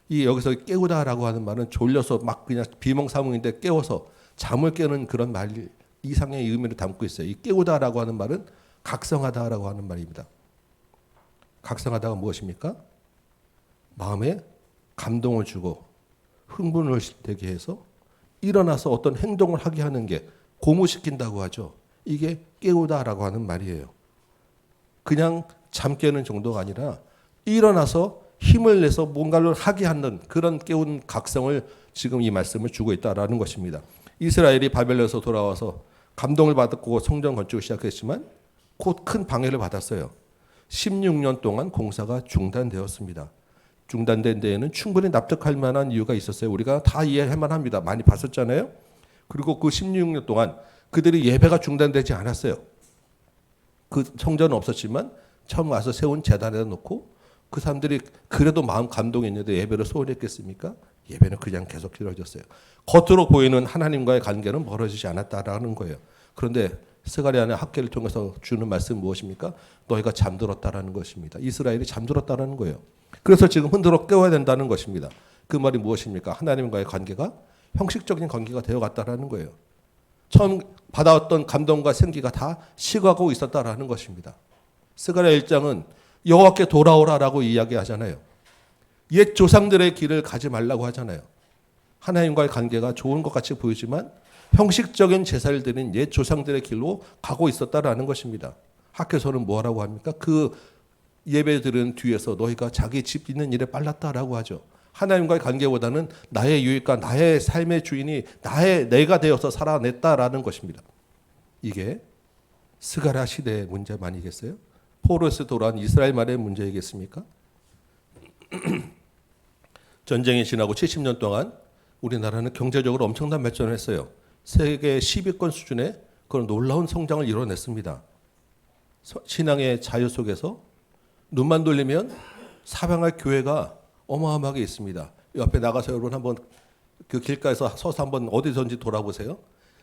이 여기서 깨우다라고 하는 말은 졸려서 막 그냥 비몽사몽인데 깨워서 잠을 깨는 그런 말 이상의 의미를 담고 있어요. 이 깨우다라고 하는 말은 각성하다라고 하는 말입니다. 각성하다가 무엇입니까? 마음에 감동을 주고 흥분을 되게 해서 일어나서 어떤 행동을 하게 하는 게 고무시킨다고 하죠. 이게 깨우다라고 하는 말이에요. 그냥 잠 깨는 정도가 아니라 일어나서 힘을 내서 뭔가를 하게 하는 그런 깨운 각성을 지금 이 말씀을 주고 있다라는 것입니다. 이스라엘이 바벨론에서 돌아와서 감동을 받고 성전 건축을 시작했지만 곧 큰 방해를 받았어요. 16년 동안 공사가 중단되었습니다. 중단된 데에는 충분히 납득할 만한 이유가 있었어요. 우리가 다 이해할 만합니다. 많이 봤었잖아요. 그리고 그 16년 동안 그들이 예배가 중단되지 않았어요. 그 성전은 없었지만 처음 와서 세운 제단에다 놓고 그 사람들이 그래도 마음 감동이 있는데 예배를 소홀히 했겠습니까? 예배는 그냥 계속 이루어졌어요. 겉으로 보이는 하나님과의 관계는 멀어지지 않았다라는 거예요. 그런데 스가랴는 학계를 통해서 주는 말씀은 무엇입니까? 너희가 잠들었다라는 것입니다. 이스라엘이 잠들었다라는 거예요. 그래서 지금 흔들어 깨워야 된다는 것입니다. 그 말이 무엇입니까? 하나님과의 관계가 형식적인 관계가 되어갔다라는 거예요. 처음 받아왔던 감동과 생기가 다 식어가고 있었다라는 것입니다. 스가랴 1장은 여호와께 돌아오라라고 이야기하잖아요. 옛 조상들의 길을 가지 말라고 하잖아요. 하나님과의 관계가 좋은 것 같이 보이지만 형식적인 제사를 드린 옛 조상들의 길로 가고 있었다라는 것입니다. 학교에서는 뭐라고 합니까? 그 예배 드리는 뒤에서 너희가 자기 집 있는 일에 빨랐다라고 하죠. 하나님과의 관계보다는 나의 유익과 나의 삶의 주인이 내가 되어서 살아냈다라는 것입니다. 이게 스가랴 시대의 문제만이겠어요? 포로에서 돌아온 이스라엘만의 문제이겠습니까? 전쟁이 지나고 70년 동안 우리나라는 경제적으로 엄청난 발전을 했어요. 세계 10위권 수준의 그런 놀라운 성장을 이뤄냈습니다. 신앙의 자유 속에서 눈만 돌리면 사방할 교회가 어마어마하게 있습니다. 옆에 나가서 여러분 한번 그 길가에서 서서 한번 어디선지 돌아보세요.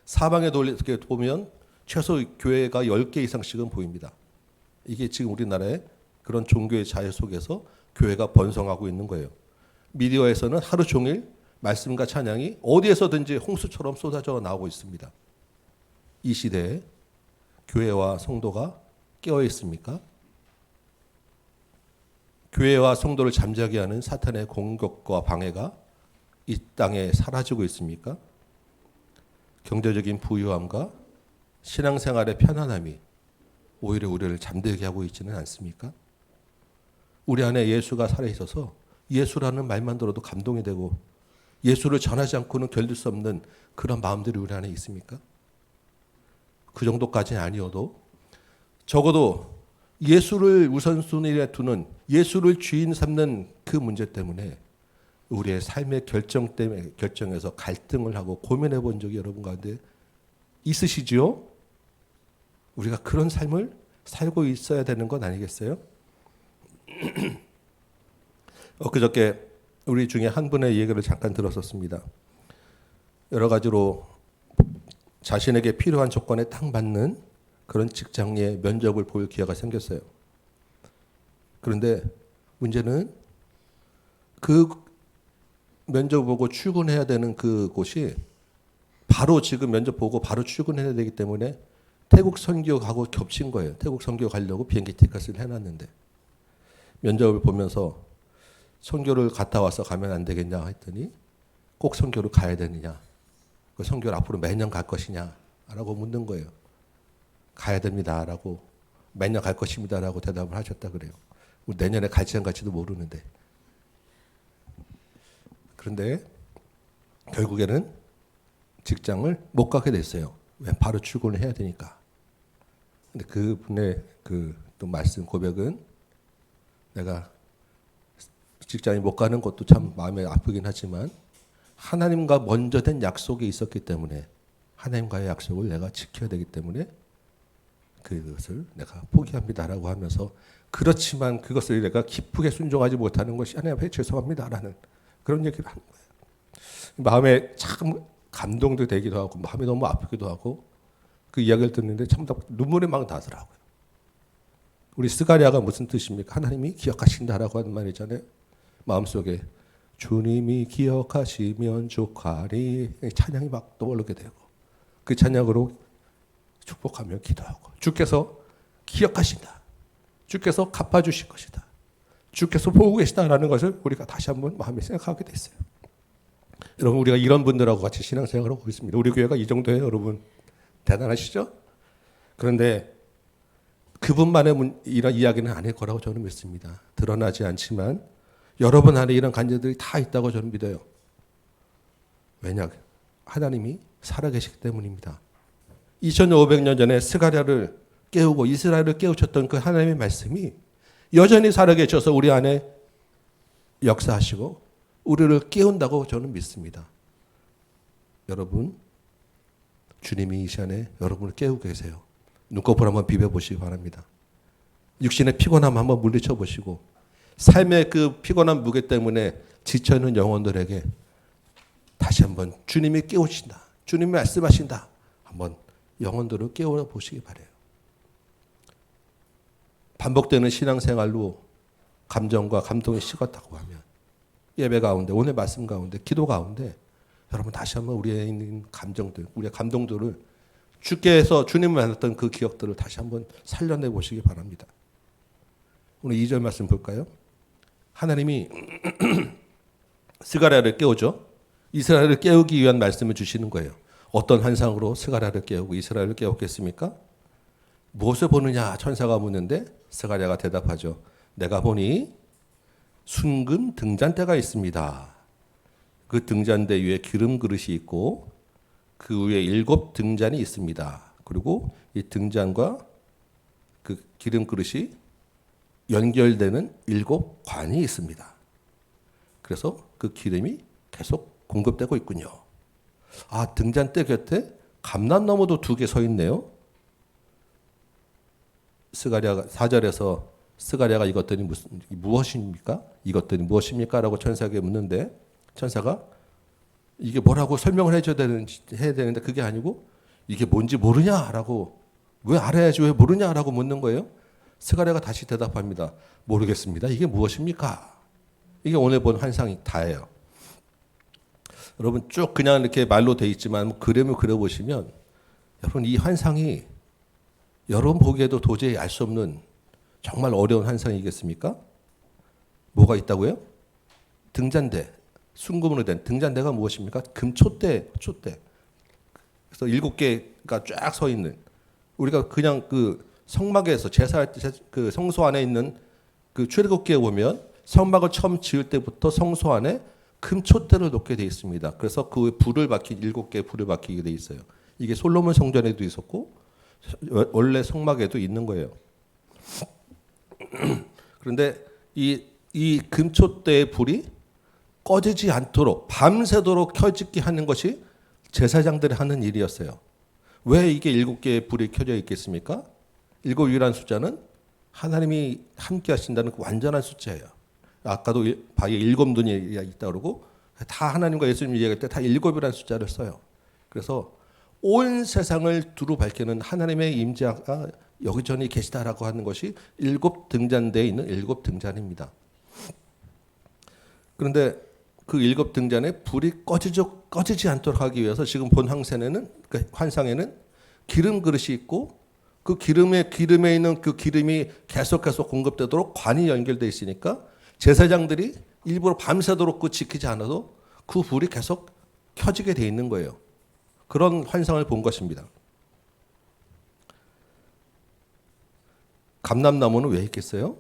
사방에 이렇게 보면 최소 교회가 10개 이상씩은 보입니다. 이게 지금 우리나라의 그런 종교의 자유 속에서 교회가 번성하고 있는 거예요. 미디어에서는 하루 종일 말씀과 찬양이 어디에서든지 홍수처럼 쏟아져 나오고 있습니다. 이 시대에 교회와 성도가 깨어 있습니까? 교회와 성도를 잠자게 하는 사탄의 공격과 방해가 이 땅에 사라지고 있습니까? 경제적인 부유함과 신앙생활의 편안함이 오히려 우리를 잠들게 하고 있지는 않습니까? 우리 안에 예수가 살아있어서 예수라는 말만 들어도 감동이 되고 예수를 전하지 않고는 견딜 수 없는 그런 마음들이 우리 안에 있습니까? 그 정도까지는 아니어도 적어도 예수를 우선순위에 두는 예수를 주인 삼는 그 문제 때문에 우리의 삶의 결정에서 갈등을 하고 고민해 본 적이 여러분 가운데 있으시지요? 우리가 그런 삶을 살고 있어야 되는 건 아니겠어요? 엊그저께 우리 중에 한 분의 얘기를 잠깐 들었었습니다. 여러 가지로 자신에게 필요한 조건에 딱 맞는 그런 직장의 면접을 볼 기회가 생겼어요. 그런데 문제는 그 면접 보고 출근해야 되는 그곳이 바로 지금 면접 보고 바로 출근해야 되기 때문에 태국 선교 가고 겹친 거예요. 태국 선교 가려고 비행기 티켓을 해놨는데 면접을 보면서 선교를 갔다 와서 가면 안 되겠냐 했더니 꼭 선교를 가야 되느냐, 그 선교를 앞으로 매년 갈 것이냐라고 묻는 거예요. 가야 됩니다라고, 매년 갈 것입니다라고 대답을 하셨다 그래요. 내년에 갈지 안 갈지도 모르는데. 그런데 결국에는 직장을 못 가게 됐어요. 왜? 바로 출근을 해야 되니까. 근데 그분의 그 또 말씀 고백은, 내가 직장에 못 가는 것도 참 마음에 아프긴 하지만 하나님과 먼저 된 약속이 있었기 때문에, 하나님과의 약속을 내가 지켜야 되기 때문에 그것을 내가 포기합니다라고 하면서, 그렇지만 그것을 내가 기쁘게 순종하지 못하는 것이 하나님 앞에 죄송합니다라는 그런 얘기를 하는 거예요. 마음에 참 감동도 되기도 하고 마음이 너무 아프기도 하고, 그 이야기를 듣는데 참 눈물이 막 나더라고요. 우리 스가랴가 무슨 뜻입니까? 하나님이 기억하신다라고 하는 말이잖아요. 마음속에 주님이 기억하시면 좋하리, 찬양이 막 떠오르게 되고, 그 찬양으로 축복하며 기도하고, 주께서 기억하신다, 주께서 갚아주실 것이다, 주께서 보고 계시다라는 것을 우리가 다시 한번 마음에 생각하게 됐어요. 여러분, 우리가 이런 분들하고 같이 신앙생활을 하고 있습니다. 우리 교회가 이 정도예요, 여러분. 대단하시죠? 그런데 그분만의 이런 이야기는 아닐 거라고 저는 믿습니다. 드러나지 않지만 여러분 안에 이런 간증들이 다 있다고 저는 믿어요. 왜냐? 하나님이 살아계시기 때문입니다. 2500년 전에 스가랴를 깨우고 이스라엘을 깨우쳤던 그 하나님의 말씀이 여전히 살아계셔서 우리 안에 역사하시고 우리를 깨운다고 저는 믿습니다. 여러분, 주님이 이 시간에 여러분을 깨우고 계세요. 눈꺼풀 한번 비벼보시기 바랍니다. 육신의 피곤함 한번 물리쳐 보시고, 삶의 그 피곤한 무게 때문에 지쳐있는 영혼들에게 다시 한번 주님이 깨우신다, 주님이 말씀하신다, 한번 영혼들을 깨워 보시기 바라요. 반복되는 신앙생활로 감정과 감동이 식었다고 하면, 예배 가운데, 오늘 말씀 가운데, 기도 가운데 여러분 다시 한번 우리에 있는 감정들, 우리의 감동들을, 주께서 주님을 만났던 그 기억들을 다시 한번 살려내 보시기 바랍니다. 오늘 2절 말씀 볼까요? 하나님이 스가랴를 깨우죠. 이스라엘을 깨우기 위한 말씀을 주시는 거예요. 어떤 환상으로 스가랴를 깨우고 이스라엘을 깨웠겠습니까? 무엇을 보느냐 천사가 묻는데 스가랴가 대답하죠. 내가 보니 순금 등잔대가 있습니다. 그 등잔대 위에 기름 그릇이 있고 그 위에 7 등잔이 있습니다. 그리고 이 등잔과 그 기름 그릇이 연결되는 7 관이 있습니다. 그래서 그 기름이 계속 공급되고 있군요. 아, 등잔대 곁에 감람나무도 2개 서 있네요. 스가랴가 4절에서 스가랴가 이것들이 무엇입니까? 이것들이 무엇입니까? 라고 천사에게 묻는데, 천사가 이게 뭐라고 설명을 해야 되는데 그게 아니고 이게 뭔지 모르냐라고, 왜 알아야지 왜 모르냐라고 묻는 거예요. 스가랴가 다시 대답합니다. 모르겠습니다. 이게 무엇입니까? 이게 오늘 본 환상이 다예요. 여러분 쭉 그냥 이렇게 말로 돼 있지만 그림을 그려보시면 여러분 이 환상이 여러분 보기에도 도저히 알 수 없는 정말 어려운 환상이겠습니까? 뭐가 있다고요? 등잔대, 순금으로 된 등잔대가 무엇입니까? 금촛대, 촛대. 그래서 7개가 쫙 서 있는, 우리가 그냥 그 성막에서 제사할 때 그 성소 안에 있는 그 출애굽기에 보면 성막을 처음 지을 때부터 성소 안에 금촛대를 놓게 돼 있습니다. 그래서 그 불을 밝힌 7개의 불을 밝히게 돼 있어요. 이게 솔로몬 성전에도 있었고 원래 성막에도 있는 거예요. 그런데 이 금촛대의 불이 꺼지지 않도록 밤새도록 켜지게 하는 것이 제사장들이 하는 일이었어요. 왜 이게 7개의 불이 켜져 있겠습니까? 7이라는 숫자는 하나님이 함께 하신다는 그 완전한 숫자예요. 아까도 바위에 7눈이 있다고 그러고 다 하나님과 예수님 이야기할 때 다 7이라는 숫자를 써요. 그래서 온 세상을 두루 밝히는 하나님의 임재가 여기저기 계시다라고 하는 것이 7 등잔대에 있는 7 등잔입니다. 그런데 그 일곱 등잔에 불이 꺼지지 않도록 하기 위해서 지금 본 환상에는 기름 그릇이 있고 그 기름에 있는 그 기름이 계속 공급되도록 관이 연결되어 있으니까 제사장들이 일부러 밤새도록 그 지키지 않아도 그 불이 계속 켜지게 돼 있는 거예요. 그런 환상을 본 것입니다. 감람나무는 왜 있겠어요?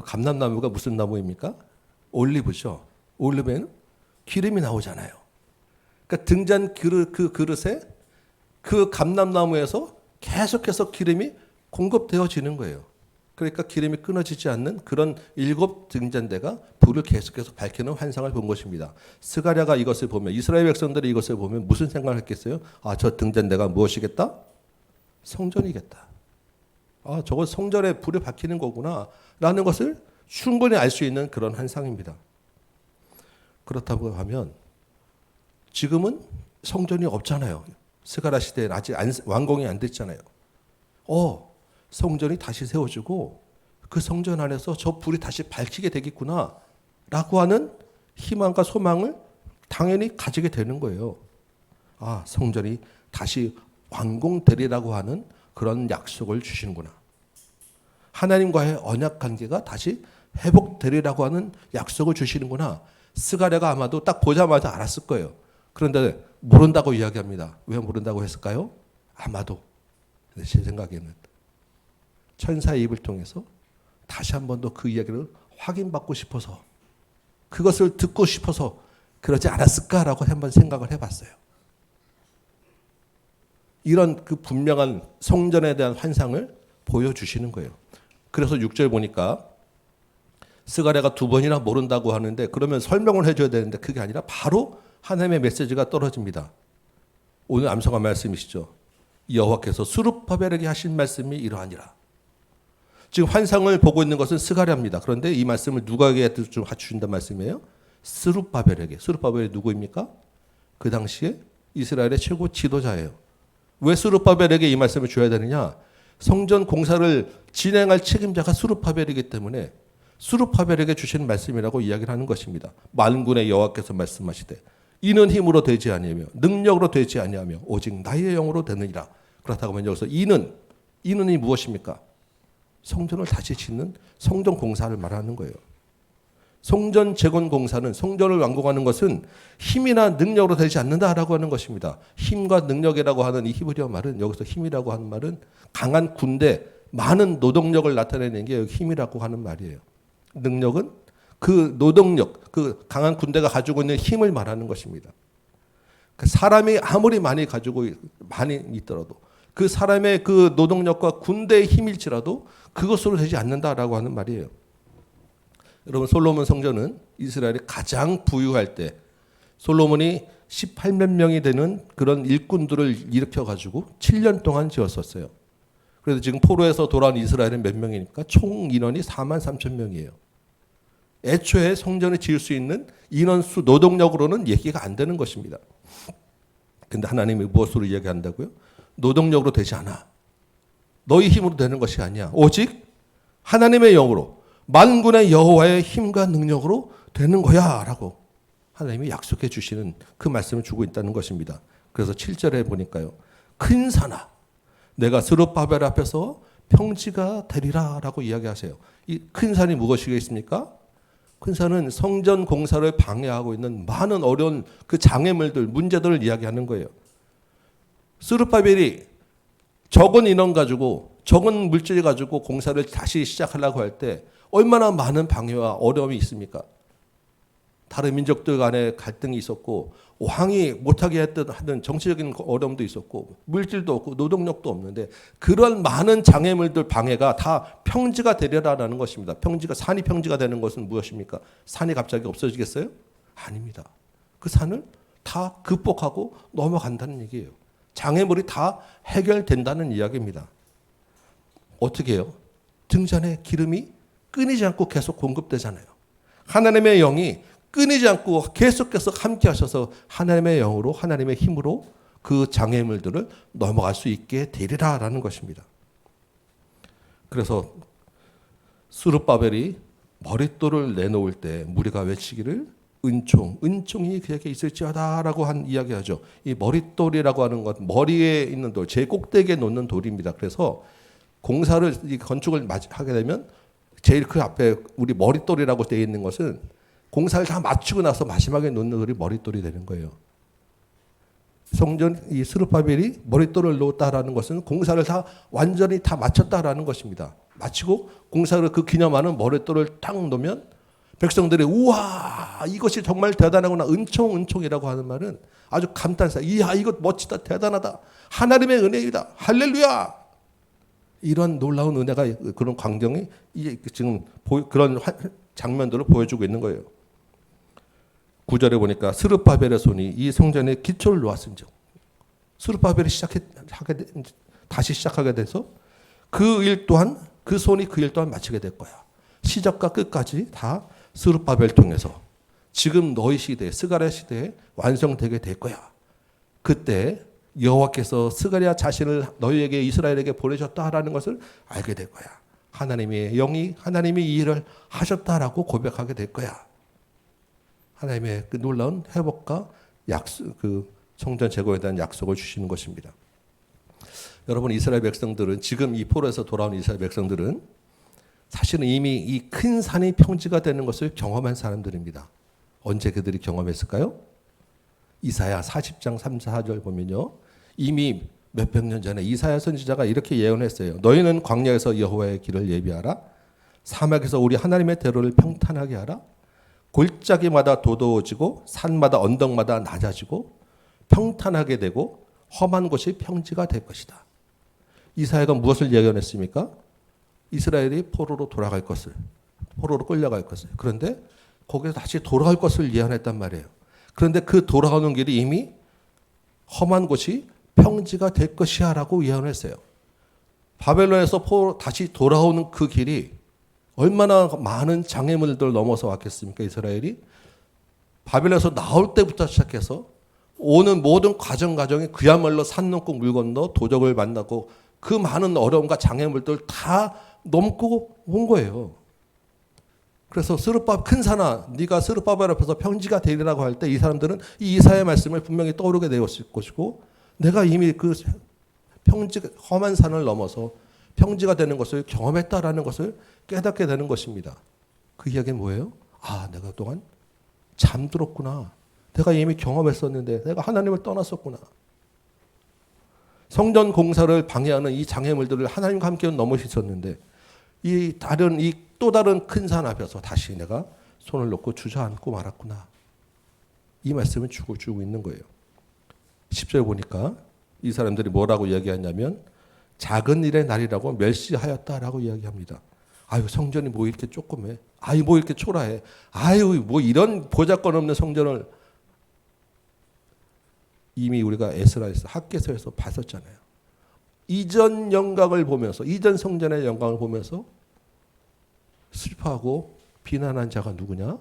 감람나무가 무슨 나무입니까? 올리브죠. 올리브에는 기름이 나오잖아요. 그러니까 등잔 그 그릇에 그 감람나무에서 계속해서 기름이 공급되어지는 거예요. 그러니까 기름이 끊어지지 않는 그런 일곱 등잔대가 불을 계속해서 밝히는 환상을 본 것입니다. 스가랴가 이것을 보면, 이스라엘 백성들이 이것을 보면 무슨 생각을 했겠어요? 아, 저 등잔대가 무엇이겠다? 성전이겠다. 아, 저거 성전에 불이 밝히는 거구나 라는 것을 충분히 알 수 있는 그런 환상입니다. 그렇다고 하면 지금은 성전이 없잖아요. 스가랴 시대에 아직 완공이 안 됐잖아요. 성전이 다시 세워지고 그 성전 안에서 저 불이 다시 밝히게 되겠구나 라고 하는 희망과 소망을 당연히 가지게 되는 거예요. 아, 성전이 다시 완공되리라고 하는 그런 약속을 주시는구나. 하나님과의 언약 관계가 다시 회복되리라고 하는 약속을 주시는구나. 스가랴가 아마도 딱 보자마자 알았을 거예요. 그런데 모른다고 이야기합니다. 왜 모른다고 했을까요? 아마도 제 생각에는 천사의 입을 통해서 다시 한 번 더 그 이야기를 확인받고 싶어서, 그것을 듣고 싶어서 그러지 않았을까라고 한번 생각을 해봤어요. 이런 그 분명한 성전에 대한 환상을 보여주시는 거예요. 그래서 6절 보니까 스가랴가 두 번이나 모른다고 하는데, 그러면 설명을 해줘야 되는데 그게 아니라 바로 하나님의 메시지가 떨어집니다. 오늘 암송한 말씀이시죠. 여호와께서 수룹바벨에게 하신 말씀이 이러하니라. 지금 환상을 보고 있는 것은 스가랴입니다. 그런데 이 말씀을 누구에게 주신다는 말씀이에요? 스룹바벨에게. 스룹바벨이 누구입니까? 그 당시에 이스라엘의 최고 지도자예요. 왜 스룹바벨에게 이 말씀을 줘야 되느냐? 성전 공사를 진행할 책임자가 스룹바벨이기 때문에 스룹바벨에게 주시는 말씀이라고 이야기를 하는 것입니다. 만군의 여호와께서 말씀하시되 이는 힘으로 되지 아니하며 능력으로 되지 아니하며 오직 나의 영으로 되느니라. 그렇다고 하면 여기서 이는이 무엇입니까? 성전을 다시 짓는 성전 공사를 말하는 거예요. 성전 재건 공사는, 성전을 완공하는 것은 힘이나 능력으로 되지 않는다라고 하는 것입니다. 힘과 능력이라고 하는 이 히브리어 말은, 여기서 힘이라고 하는 말은 강한 군대, 많은 노동력을 나타내는 게 여기 힘이라고 하는 말이에요. 능력은 그 노동력, 그 강한 군대가 가지고 있는 힘을 말하는 것입니다. 사람이 아무리 많이 있더라도 그 사람의 그 노동력과 군대의 힘일지라도 그것으로 되지 않는다라고 하는 말이에요. 여러분, 솔로몬 성전은 이스라엘이 가장 부유할 때 솔로몬이 18만 명이 되는 그런 일꾼들을 일으켜가지고 7년 동안 지었었어요. 그래서 지금 포로에서 돌아온 이스라엘은 몇 명이니까 총 인원이 4만 3천 명이에요. 애초에 성전을 지을 수 있는 인원수, 노동력으로는 얘기가 안 되는 것입니다. 근데 하나님이 무엇으로 이야기한다고요? 노동력으로 되지 않아. 너희 힘으로 되는 것이 아니야. 오직 하나님의 영으로, 만군의 여호와의 힘과 능력으로 되는 거야 라고 하나님이 약속해 주시는 그 말씀을 주고 있다는 것입니다. 그래서 7절에 보니까요, 큰 산아 내가 스룹바벨 앞에서 평지가 되리라 라고 이야기하세요. 이 큰 산이 무엇이겠습니까? 큰 산은 성전 공사를 방해하고 있는 많은 어려운 그 장애물들, 문제들을 이야기하는 거예요. 스룹바벨이 적은 인원 가지고, 적은 물질 가지고 공사를 다시 시작하려고 할 때 얼마나 많은 방해와 어려움이 있습니까? 다른 민족들 간에 갈등이 있었고, 왕이 못하게 하던 정치적인 어려움도 있었고, 물질도 없고 노동력도 없는데, 그런 많은 장애물들 방해가 다 평지가 되리라는 것입니다. 산이 평지가 되는 것은 무엇입니까? 산이 갑자기 없어지겠어요? 아닙니다. 그 산을 다 극복하고 넘어간다는 얘기예요. 장애물이 다 해결된다는 이야기입니다. 어떻게 해요? 등잔에 기름이 끊이지 않고 계속 공급되잖아요. 하나님의 영이 끊이지 않고 계속해서 함께 하셔서 하나님의 영으로, 하나님의 힘으로 그 장애물들을 넘어갈 수 있게 되리라라는 것입니다. 그래서 스룹바벨이 머릿돌을 내놓을 때 무리가 외치기를 은총이 그에게 있을지어다라고 한 이야기하죠. 이 머릿돌이라고 하는 것, 머리에 있는 돌, 제 꼭대기에 놓는 돌입니다. 그래서 공사를 이 건축을 하게 되면 제일 그 앞에 우리 머릿돌이라고 되어 있는 것은 공사를 다 마치고 나서 마지막에 놓는 돌이 머릿돌이 되는 거예요. 성전 이 스룹바벨이 머릿돌을 놓았다라는 것은 공사를 다 완전히 다 마쳤다라는 것입니다. 마치고 공사를 그 기념하는 머릿돌을 딱 놓으면 백성들이 우와 이것이 정말 대단하구나 은총이라고 하는 말은 아주 감탄사 이야 이것 멋지다 대단하다 하나님의 은혜이다 할렐루야 이런 놀라운 은혜가 그런 광경이 지금 그런 장면들을 보여주고 있는 거예요. 9절에 보니까 스룹바벨의 손이 이 성전의 기초를 놓았은즉 스룹바벨이 다시 시작하게 돼서 그 일 또한 그 손이 그 일 또한 마치게 될 거야. 시작과 끝까지 다 스룹바벨 통해서 지금 너희 시대에 스가랴 시대에 완성되게 될 거야. 그때 여호와께서 스가랴 자신을 너희에게 이스라엘에게 보내셨다라는 것을 알게 될 거야. 하나님의 영이 하나님이 이 일을 하셨다라고 고백하게 될 거야. 하나님의 그 놀라운 회복과 약속, 그 성전 재건에 대한 약속을 주시는 것입니다. 여러분 이스라엘 백성들은 지금 이 포로에서 돌아온 이스라엘 백성들은 사실은 이미 이 큰 산이 평지가 되는 것을 경험한 사람들입니다. 언제 그들이 경험했을까요? 이사야 40장 3, 4절 보면요. 이미 몇백 년 전에 이사야 선지자가 이렇게 예언했어요. 너희는 광야에서 여호와의 길을 예비하라. 사막에서 우리 하나님의 대로를 평탄하게 하라. 골짜기마다 도도해지고 산마다 언덕마다 낮아지고 평탄하게 되고 험한 곳이 평지가 될 것이다. 이사야가 무엇을 예언했습니까? 이스라엘이 포로로 돌아갈 것을, 포로로 끌려갈 것을. 그런데 거기서 다시 돌아갈 것을 예언했단 말이에요. 그런데 그 돌아가는 길이 이미 험한 곳이 평지가 될 것이야 라고 예언했어요. 바벨론에서 다시 돌아오는 그 길이 얼마나 많은 장애물들 넘어서 왔겠습니까? 이스라엘이 바벨론에서 나올 때부터 시작해서 오는 모든 과정이 그야말로 산 넘고 물 건너 도적을 만나고 그 많은 어려움과 장애물들 다 넘고 온 거예요. 그래서 큰 산아 네가 스룹바벨 앞에서 평지가 되리라고 할 때 이 사람들은 이 이사야의 말씀을 분명히 떠오르게 되었을 것이고 내가 이미 그 험한 산을 넘어서 평지가 되는 것을 경험했다라는 것을 깨닫게 되는 것입니다. 그 이야기는 뭐예요? 아, 내가 그동안 잠들었구나. 내가 이미 경험했었는데 내가 하나님을 떠났었구나. 성전 공사를 방해하는 이 장애물들을 하나님과 함께 넘어섰었는데 이 또 다른 큰 산 앞에서 다시 내가 손을 놓고 주저앉고 말았구나. 이 말씀을 주고 있는 거예요. 10절 보니까 이 사람들이 뭐라고 이야기하냐면 작은 일의 날이라고 멸시하였다라고 이야기합니다. 아유 성전이 뭐 이렇게 조그매. 아유 뭐 이렇게 초라해. 아유 뭐 이런 보잘것없는 성전을 이미 우리가 에스라에서 학개서에서 봤었잖아요. 이전 영광을 보면서 이전 성전의 영광을 보면서 슬퍼하고 비난한 자가 누구냐?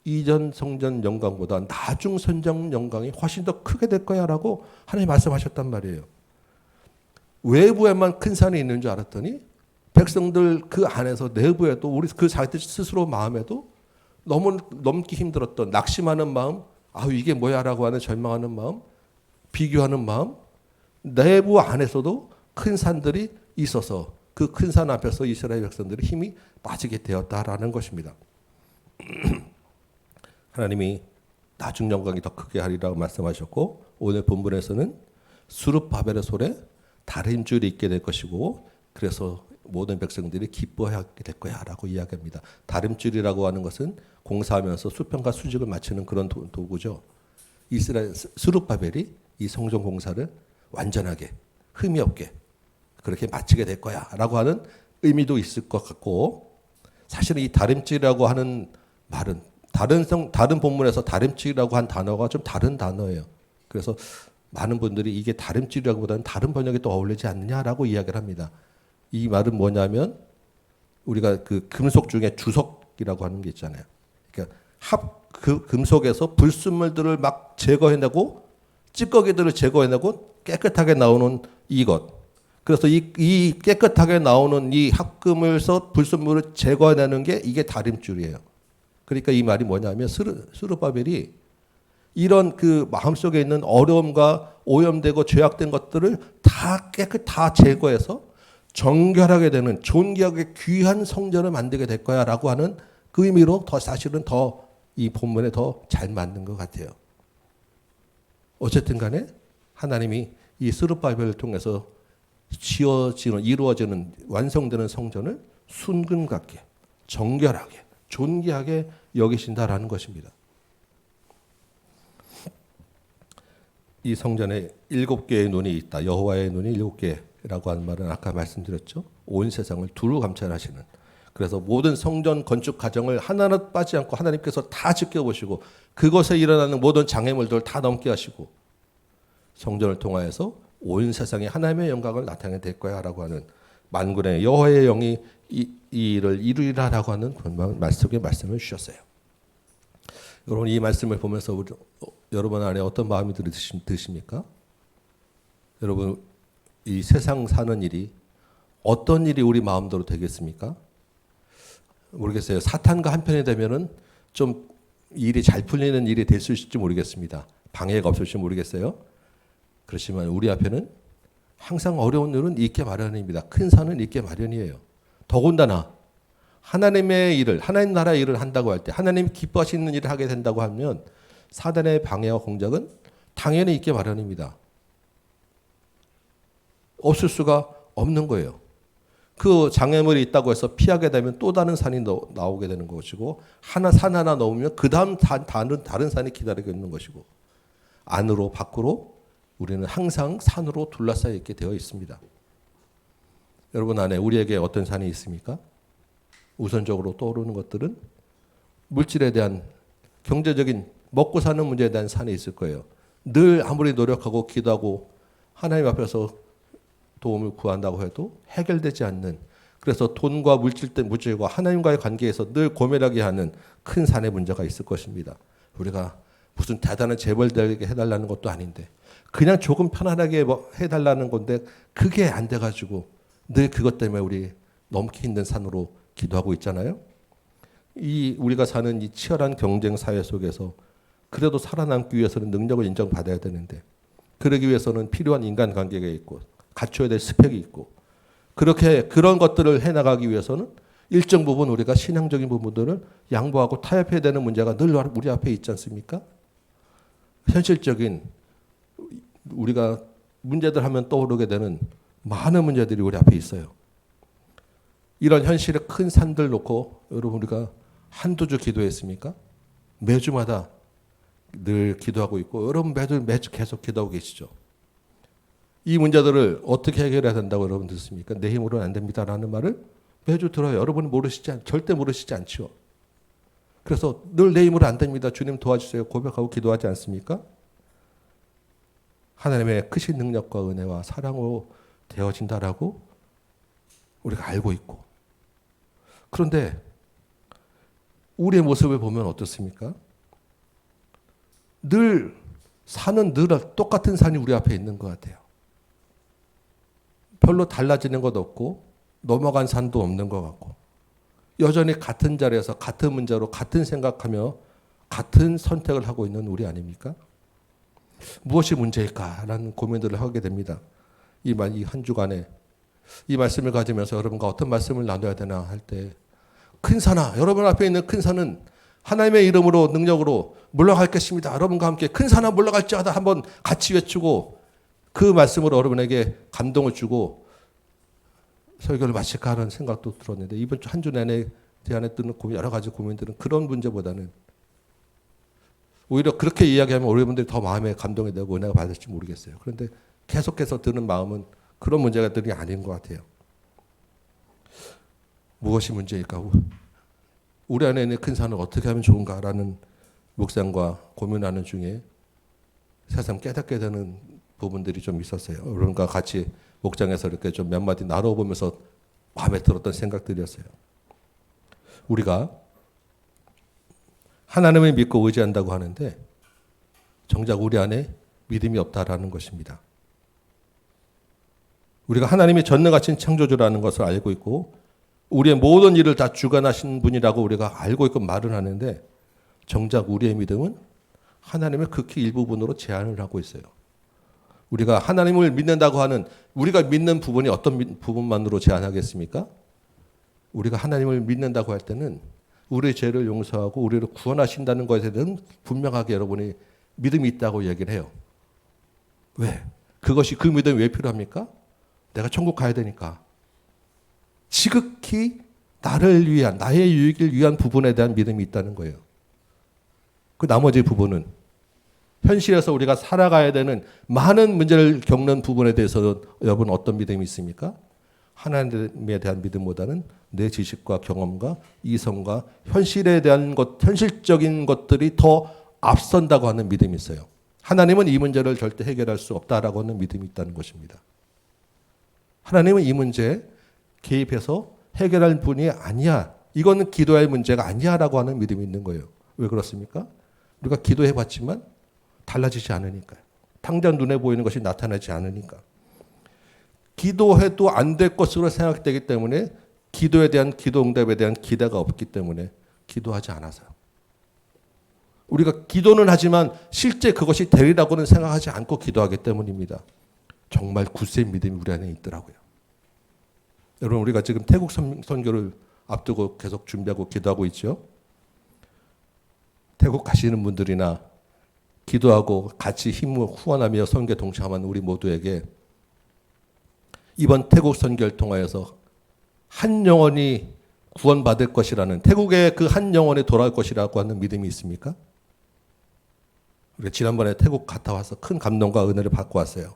이전 성전 영광보다 나중 성전 영광이 훨씬 더 크게 될 거야라고 하나님 말씀하셨단 말이에요. 외부에만 큰 산이 있는 줄 알았더니 백성들 그 안에서 내부에도 우리 그 자기들 스스로 마음에도 너무 넘기 힘들었던 낙심하는 마음, 아우 이게 뭐야라고 하는 절망하는 마음, 비교하는 마음, 내부 안에서도 큰 산들이 있어서 그 큰 산 앞에서 이스라엘 백성들이 힘이 빠지게 되었다라는 것입니다. 하나님이 나중 영광이 더 크게 하리라고 말씀하셨고 오늘 본문에서는 스룹바벨의 손에 다림줄이 있게 될 것이고 그래서 모든 백성들이 기뻐하게 될 거야라고 이야기합니다. 다림줄이라고 하는 것은 공사하면서 수평과 수직을 맞추는 그런 도구죠. 이스라엘 스룹바벨이 이 성전 공사를 완전하게 흠이 없게 그렇게 마치게 될 거야라고 하는 의미도 있을 것 같고 사실은 이 다림줄이라고 하는 말은 다른 본문에서 다림줄이라고 한 단어가 좀 다른 단어예요. 그래서 많은 분들이 이게 다림줄이라기보다는 다른 번역이 또 어울리지 않느냐라고 이야기를 합니다. 이 말은 뭐냐면 우리가 그 금속 중에 주석이라고 하는 게 있잖아요. 그러니까 그 금속에서 불순물들을 막 제거해내고 찌꺼기들을 제거해내고 깨끗하게 나오는 이것. 그래서 이 깨끗하게 나오는 이 합금을서 불순물을 제거해내는 게 이게 다림줄이에요. 그러니까 이 말이 뭐냐면 스룹바벨이 이런 그 마음속에 있는 어려움과 오염되고 죄악된 것들을 다 제거해서 정결하게 되는 존귀하게 귀한 성전을 만들게 될 거야라고 하는 그 의미로 더 사실은 더 이 본문에 더 잘 맞는 것 같아요. 어쨌든 간에 하나님이 이 스룹바벨을 통해서 이루어지는 완성되는 성전을 순금 같게 정결하게 존귀하게 여기신다라는 것입니다. 이 성전에 7개의 눈이 있다. 여호와의 눈이 7개라고 하는 말은 아까 말씀드렸죠. 온 세상을 두루 감찰하시는. 그래서 모든 성전 건축 과정을 하나도 빠지지 않고 하나님께서 다 지켜보시고 그것에 일어나는 모든 장애물들을 다 넘게 하시고 성전을 통하여서 온 세상에 하나님의 영광을 나타내게 될 거야라고 하는 만군의 여호와의 영이 이 일을 이루리라라고 하는 말씀의 말씀을 주셨어요. 여러분 이 말씀을 보면서 여러분 안에 어떤 마음이 드십니까? 여러분 이 세상 사는 일이 어떤 일이 우리 마음대로 되겠습니까? 모르겠어요. 사탄과 한편이 되면은 좀 일이 잘 풀리는 일이 될 수 있을지 모르겠습니다. 방해가 없을지 모르겠어요. 그렇지만 우리 앞에는 항상 어려운 일은 있게 마련입니다. 큰 산은 있게 마련이에요. 더군다나 하나님의 일을, 하나님 나라의 일을 한다고 할 때, 하나님이 기뻐하시는 일을 하게 된다고 하면 사단의 방해와 공작은 당연히 있게 마련입니다. 없을 수가 없는 거예요. 그 장애물이 있다고 해서 피하게 되면 또 다른 산이 나오게 되는 것이고, 산 하나 넘으면 그 다음 다른 산이 기다리고 있는 것이고, 안으로 밖으로 우리는 항상 산으로 둘러싸여 있게 되어 있습니다. 여러분 안에 우리에게 어떤 산이 있습니까? 우선적으로 떠오르는 것들은 물질에 대한 경제적인 먹고 사는 문제에 대한 산이 있을 거예요. 늘 아무리 노력하고 기도하고 하나님 앞에서 도움을 구한다고 해도 해결되지 않는, 그래서 돈과 물질과 하나님과의 관계에서 늘 고민하게 하는 큰 산의 문제가 있을 것입니다. 우리가 무슨 대단한 재벌들에게 해달라는 것도 아닌데 그냥 조금 편안하게 해달라는 건데 그게 안 돼가지고 늘 그것 때문에 우리 넘기 힘든 산으로 기도하고 있잖아요. 이 우리가 사는 이 치열한 경쟁 사회 속에서 그래도 살아남기 위해서는 능력을 인정받아야 되는데, 그러기 위해서는 필요한 인간관계가 있고 갖춰야 될 스펙이 있고, 그렇게 그런 것들을 해나가기 위해서는 일정 부분 우리가 신앙적인 부분들을 양보하고 타협해야 되는 문제가 늘 우리 앞에 있지 않습니까? 현실적인 우리가 문제들 하면 떠오르게 되는 많은 문제들이 우리 앞에 있어요. 이런 현실의 큰 산들 놓고 여러분 우리가 한두 주 기도했습니까? 매주마다 늘 기도하고 있고 여러분 매주 계속 기도하고 계시죠. 이 문제들을 어떻게 해결해야 된다고 여러분 듣습니까? 내 힘으로는 안 됩니다라는 말을 매주 들어요. 여러분은 절대 모르시지 않죠. 그래서 늘 내 힘으로 안 됩니다. 주님 도와주세요. 고백하고 기도하지 않습니까? 하나님의 크신 능력과 은혜와 사랑으로 되어진다라고 우리가 알고 있고, 그런데 우리의 모습을 보면 어떻습니까? 늘 똑같은 산이 우리 앞에 있는 것 같아요. 별로 달라지는 것 없고 넘어간 산도 없는 것 같고, 여전히 같은 자리에서 같은 문제로 같은 생각하며 같은 선택을 하고 있는 우리 아닙니까? 무엇이 문제일까라는 고민들을 하게 됩니다. 이 한 주간에 이 말씀을 가지면서 여러분과 어떤 말씀을 나눠야 되나 할 때, 큰 산아, 여러분 앞에 있는 큰 산은 하나님의 이름으로 능력으로 물러갈 것입니다. 여러분과 함께 큰 산아 물러갈지어다 한번 같이 외치고 그 말씀으로 여러분에게 감동을 주고 설교를 마칠까 하는 생각도 들었는데, 이번 주 한 주 내내 제 안에 뜨는 여러 가지 고민들은 그런 문제보다는 오히려 그렇게 이야기하면 여러분들이 더 마음에 감동이 되고 은혜가 받을지 모르겠어요. 그런데 계속해서 드는 마음은 그런 문제들이 아닌 것 같아요. 무엇이 문제일까? 우리 안에 있는 큰 산을 어떻게 하면 좋은가라는 묵상과 고민하는 중에 새삼 깨닫게 되는 부분들이 좀 있었어요. 여러분과 같이 목장에서 이렇게 좀 몇 마디 나눠보면서 마음에 들었던 생각들이었어요. 우리가 하나님을 믿고 의지한다고 하는데 정작 우리 안에 믿음이 없다라는 것입니다. 우리가 하나님이 전능하신 창조주라는 것을 알고 있고 우리의 모든 일을 다 주관하신 분이라고 우리가 알고 있고 말은 하는데 정작 우리의 믿음은 하나님의 극히 일부분으로 제한을 하고 있어요. 우리가 하나님을 믿는다고 하는 우리가 믿는 부분이 어떤 부분만으로 제한하겠습니까? 우리가 하나님을 믿는다고 할 때는 우리의 죄를 용서하고 우리를 구원하신다는 것에 대해서는 분명하게 여러분이 믿음이 있다고 얘기를 해요. 왜? 그것이 그 믿음이 왜 필요합니까? 내가 천국 가야 되니까. 지극히 나를 위한 나의 유익을 위한 부분에 대한 믿음이 있다는 거예요. 그 나머지 부분은 현실에서 우리가 살아가야 되는 많은 문제를 겪는 부분에 대해서는 여러분 어떤 믿음이 있습니까? 하나님에 대한 믿음보다는 내 지식과 경험과 이성과 현실에 대한 현실적인 것들이 더 앞선다고 하는 믿음이 있어요. 하나님은 이 문제를 절대 해결할 수 없다라고 하는 믿음이 있다는 것입니다. 하나님은 이 문제에 개입해서 해결할 분이 아니야. 이거는 기도의 문제가 아니야라고 하는 믿음이 있는 거예요. 왜 그렇습니까? 우리가 기도해봤지만 달라지지 않으니까요. 당장 눈에 보이는 것이 나타나지 않으니까. 기도해도 안 될 것으로 생각되기 때문에 기도에 대한 기도 응답에 대한 기대가 없기 때문에 기도하지 않아서요. 우리가 기도는 하지만 실제 그것이 되리라고는 생각하지 않고 기도하기 때문입니다. 정말 굳센 믿음이 우리 안에 있더라고요. 여러분 우리가 지금 태국 선교를 앞두고 계속 준비하고 기도하고 있죠. 태국 가시는 분들이나 기도하고 같이 힘을 후원하며 선교에 동참하는 우리 모두에게 이번 태국 선교를 통하여서 한 영혼이 구원받을 것이라는 태국의 그 한 영혼이 돌아올 것이라고 하는 믿음이 있습니까? 우리가 지난번에 태국 갔다 와서 큰 감동과 은혜를 받고 왔어요.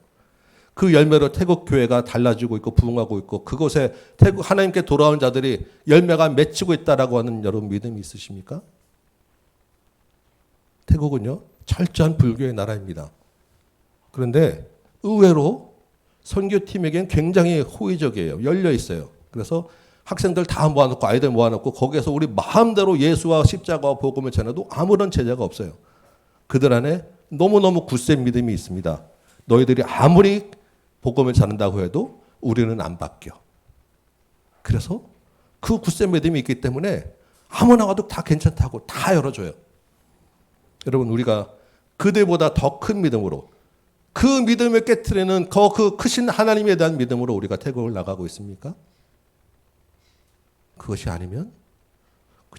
그 열매로 태국 교회가 달라지고 있고 부흥하고 있고 그곳에 태국 하나님께 돌아온 자들이 열매가 맺히고 있다라고 하는 여러분 믿음이 있으십니까? 태국은요 철저한 불교의 나라입니다. 그런데 의외로 선교팀에겐 굉장히 호의적이에요. 열려 있어요. 그래서 학생들 다 모아놓고 아이들 모아놓고 거기에서 우리 마음대로 예수와 십자가와 복음을 전해도 아무런 제재가 없어요. 그들 안에 너무너무 굳센 믿음이 있습니다. 너희들이 아무리 복음을 전한다고 해도 우리는 안 바뀌어. 그래서 그 굳센 믿음이 있기 때문에 아무나 와도 다 괜찮다고 다 열어줘요. 여러분 우리가 그들보다 더 큰 믿음으로 그 믿음을 깨트리는 그 크신 하나님에 대한 믿음으로 우리가 태국을 나가고 있습니까? 그것이 아니면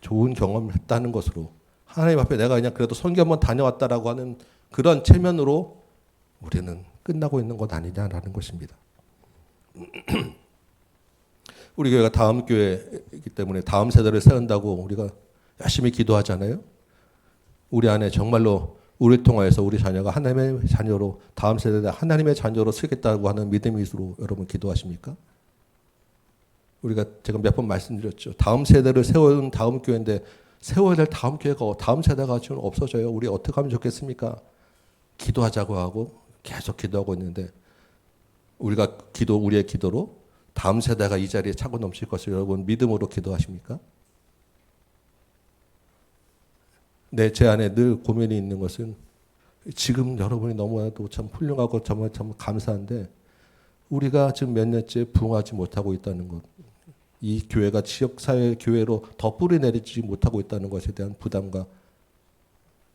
좋은 경험을 했다는 것으로 하나님 앞에 내가 그냥 그래도 선교 한번 다녀왔다라고 하는 그런 체면으로 우리는 끝나고 있는 것 아니냐라는 것입니다. 우리 교회가 다음 교회이기 때문에 다음 세대를 세운다고 우리가 열심히 기도하잖아요. 우리 안에 정말로 우리를 통하여서 우리 자녀가 하나님의 자녀로 다음 세대에 하나님의 자녀로 쓰겠다고 하는 믿음이 있으로 여러분 기도하십니까? 우리가 제가 몇 번 말씀드렸죠. 다음 세대를 세우는 다음 교회인데 세워야 될 다음 교회가 다음 세대가 지금 없어져요. 우리 어떻게 하면 좋겠습니까? 기도하자고 하고 계속 기도하고 있는데 우리의 기도로 다음 세대가 이 자리에 차고 넘칠 것을 여러분 믿음으로 기도하십니까? 제 안에 늘 고민이 있는 것은 지금 여러분이 너무나도 참 훌륭하고 정말 참 감사한데 우리가 지금 몇 년째 부흥하지 못하고 있다는 것, 이 교회가 지역사회 교회로 더 뿌리내리지 못하고 있다는 것에 대한 부담과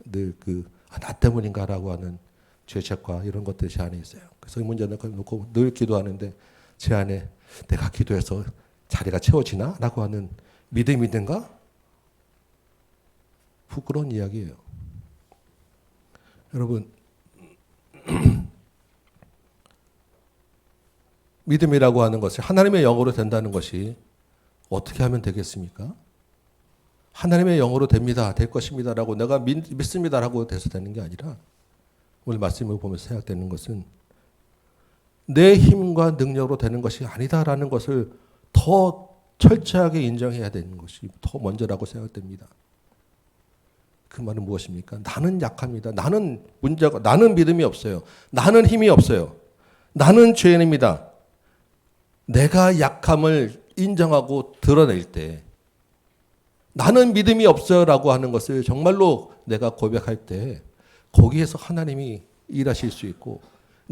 늘 나 때문인가라고 하는 죄책과 이런 것들이 제 안에 있어요. 그래서 이 문제를 놓고 늘 기도하는데 제 안에 내가 기도해서 자리가 채워지나? 라고 하는 믿음이 있는가? 부끄러운 이야기예요. 여러분 믿음이라고 하는 것이 하나님의 영으로 된다는 것이 어떻게 하면 되겠습니까? 하나님의 영으로 됩니다. 될 것입니다. 라고 내가 믿습니다. 라고 돼서 되는 게 아니라 오늘 말씀을 보면서 생각되는 것은 내 힘과 능력으로 되는 것이 아니다라는 것을 더 철저하게 인정해야 되는 것이 더 먼저라고 생각됩니다. 그 말은 무엇입니까? 나는 약합니다. 나는 믿음이 없어요. 나는 힘이 없어요. 나는 죄인입니다. 내가 약함을 인정하고 드러낼 때 나는 믿음이 없어요라고 하는 것을 정말로 내가 고백할 때 거기에서 하나님이 일하실 수 있고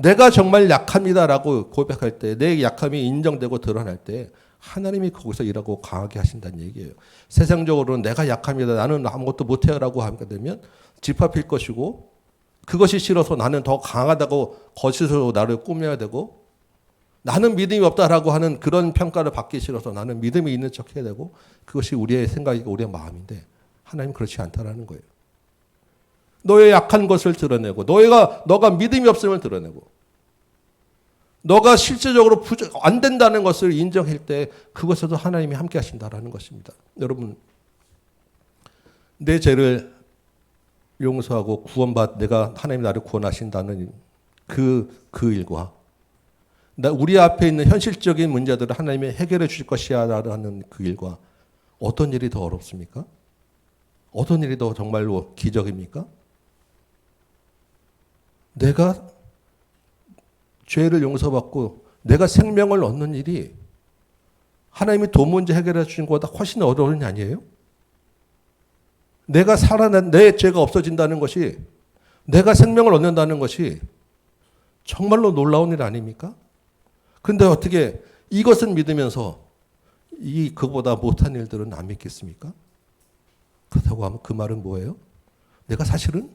내가 정말 약합니다라고 고백할 때, 내 약함이 인정되고 드러날 때 하나님이 거기서 일하고 강하게 하신다는 얘기예요. 세상적으로는 내가 약합니다, 나는 아무것도 못해요라고 하게 되면 짓밟힐 것이고, 그것이 싫어서 나는 더 강하다고 거짓으로 나를 꾸며야 되고, 나는 믿음이 없다라고 하는 그런 평가를 받기 싫어서 나는 믿음이 있는 척 해야 되고, 그것이 우리의 생각이고 우리의 마음인데 하나님은 그렇지 않다라는 거예요. 너의 약한 것을 드러내고, 너가 믿음이 없음을 드러내고, 너가 실제적으로 안 된다는 것을 인정할 때 그것에도 하나님이 함께 하신다라는 것입니다. 여러분, 내 죄를 용서하고 내가 하나님이 나를 구원하신다는 그 일과 우리 앞에 있는 현실적인 문제들을 하나님이 해결해 주실 것이야라는 그 일과 어떤 일이 더 어렵습니까? 어떤 일이 더 정말로 기적입니까? 내가 죄를 용서받고 내가 생명을 얻는 일이 하나님이 돈 문제 해결해 주신 것보다 훨씬 어려운 일 아니에요? 내가 내 죄가 없어진다는 것이, 내가 생명을 얻는다는 것이 정말로 놀라운 일 아닙니까? 근데 어떻게 이것은 믿으면서 그보다 못한 일들은 안 믿겠습니까? 그렇다고 하면 그 말은 뭐예요? 사실은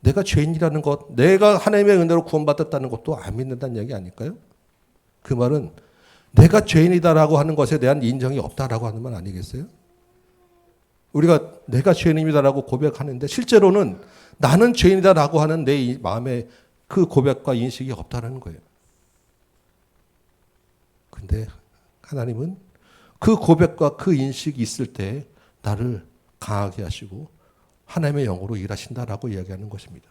내가 죄인이라는 것, 내가 하나님의 은혜로 구원받았다는 것도 안 믿는다는 얘기 아닐까요? 그 말은 내가 죄인이다라고 하는 것에 대한 인정이 없다라고 하는 말 아니겠어요? 우리가 내가 죄인입니다라고 고백하는데 실제로는 나는 죄인이다라고 하는 내 마음에 그 고백과 인식이 없다는 거예요. 근데 하나님은 그 고백과 그 인식이 있을 때 나를 강하게 하시고 하나님의 영으로 일하신다라고 이야기하는 것입니다.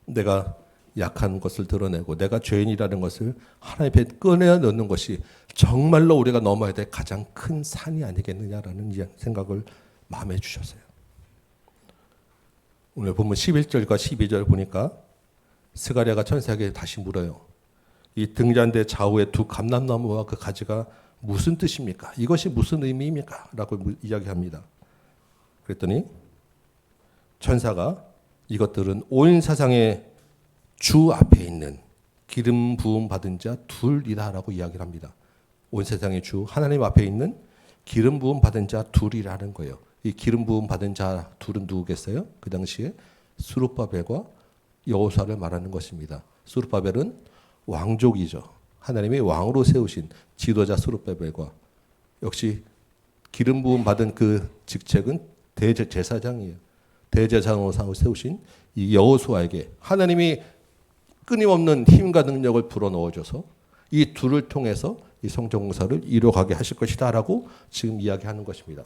내가 약한 것을 드러내고 내가 죄인이라는 것을 하나님 앞에 꺼내어 넣는 것이 정말로 우리가 넘어야 될 가장 큰 산이 아니겠느냐라는 생각을 마음에 주셨어요. 오늘 보면 11절과 12절 보니까 스가랴가 천사에게 다시 물어요. 이 등잔대 좌우에 두 감람나무와 그 가지가 무슨 뜻입니까? 이것이 무슨 의미입니까? 라고 이야기합니다. 그랬더니 천사가 이것들은 온 세상의 주 앞에 있는 기름 부음 받은 자 둘이다라고 이야기를 합니다. 온 세상의 주 하나님 앞에 있는 기름 부음 받은 자 둘이라는 거예요. 이 기름 부음 받은 자 둘은 누구겠어요? 그 당시에 스룹바벨과 여호수아를 말하는 것입니다. 스룹바벨은 왕족이죠. 하나님이 왕으로 세우신 지도자 스룹바벨과 역시 기름 부음 받은 그 직책은 대제사장이에요. 대제사장으로 세우신 이 여호수아에게 하나님이 끊임없는 힘과 능력을 불어넣어줘서 이 둘을 통해서 이 성전공사를 이루어가게 하실 것이다라고 지금 이야기하는 것입니다.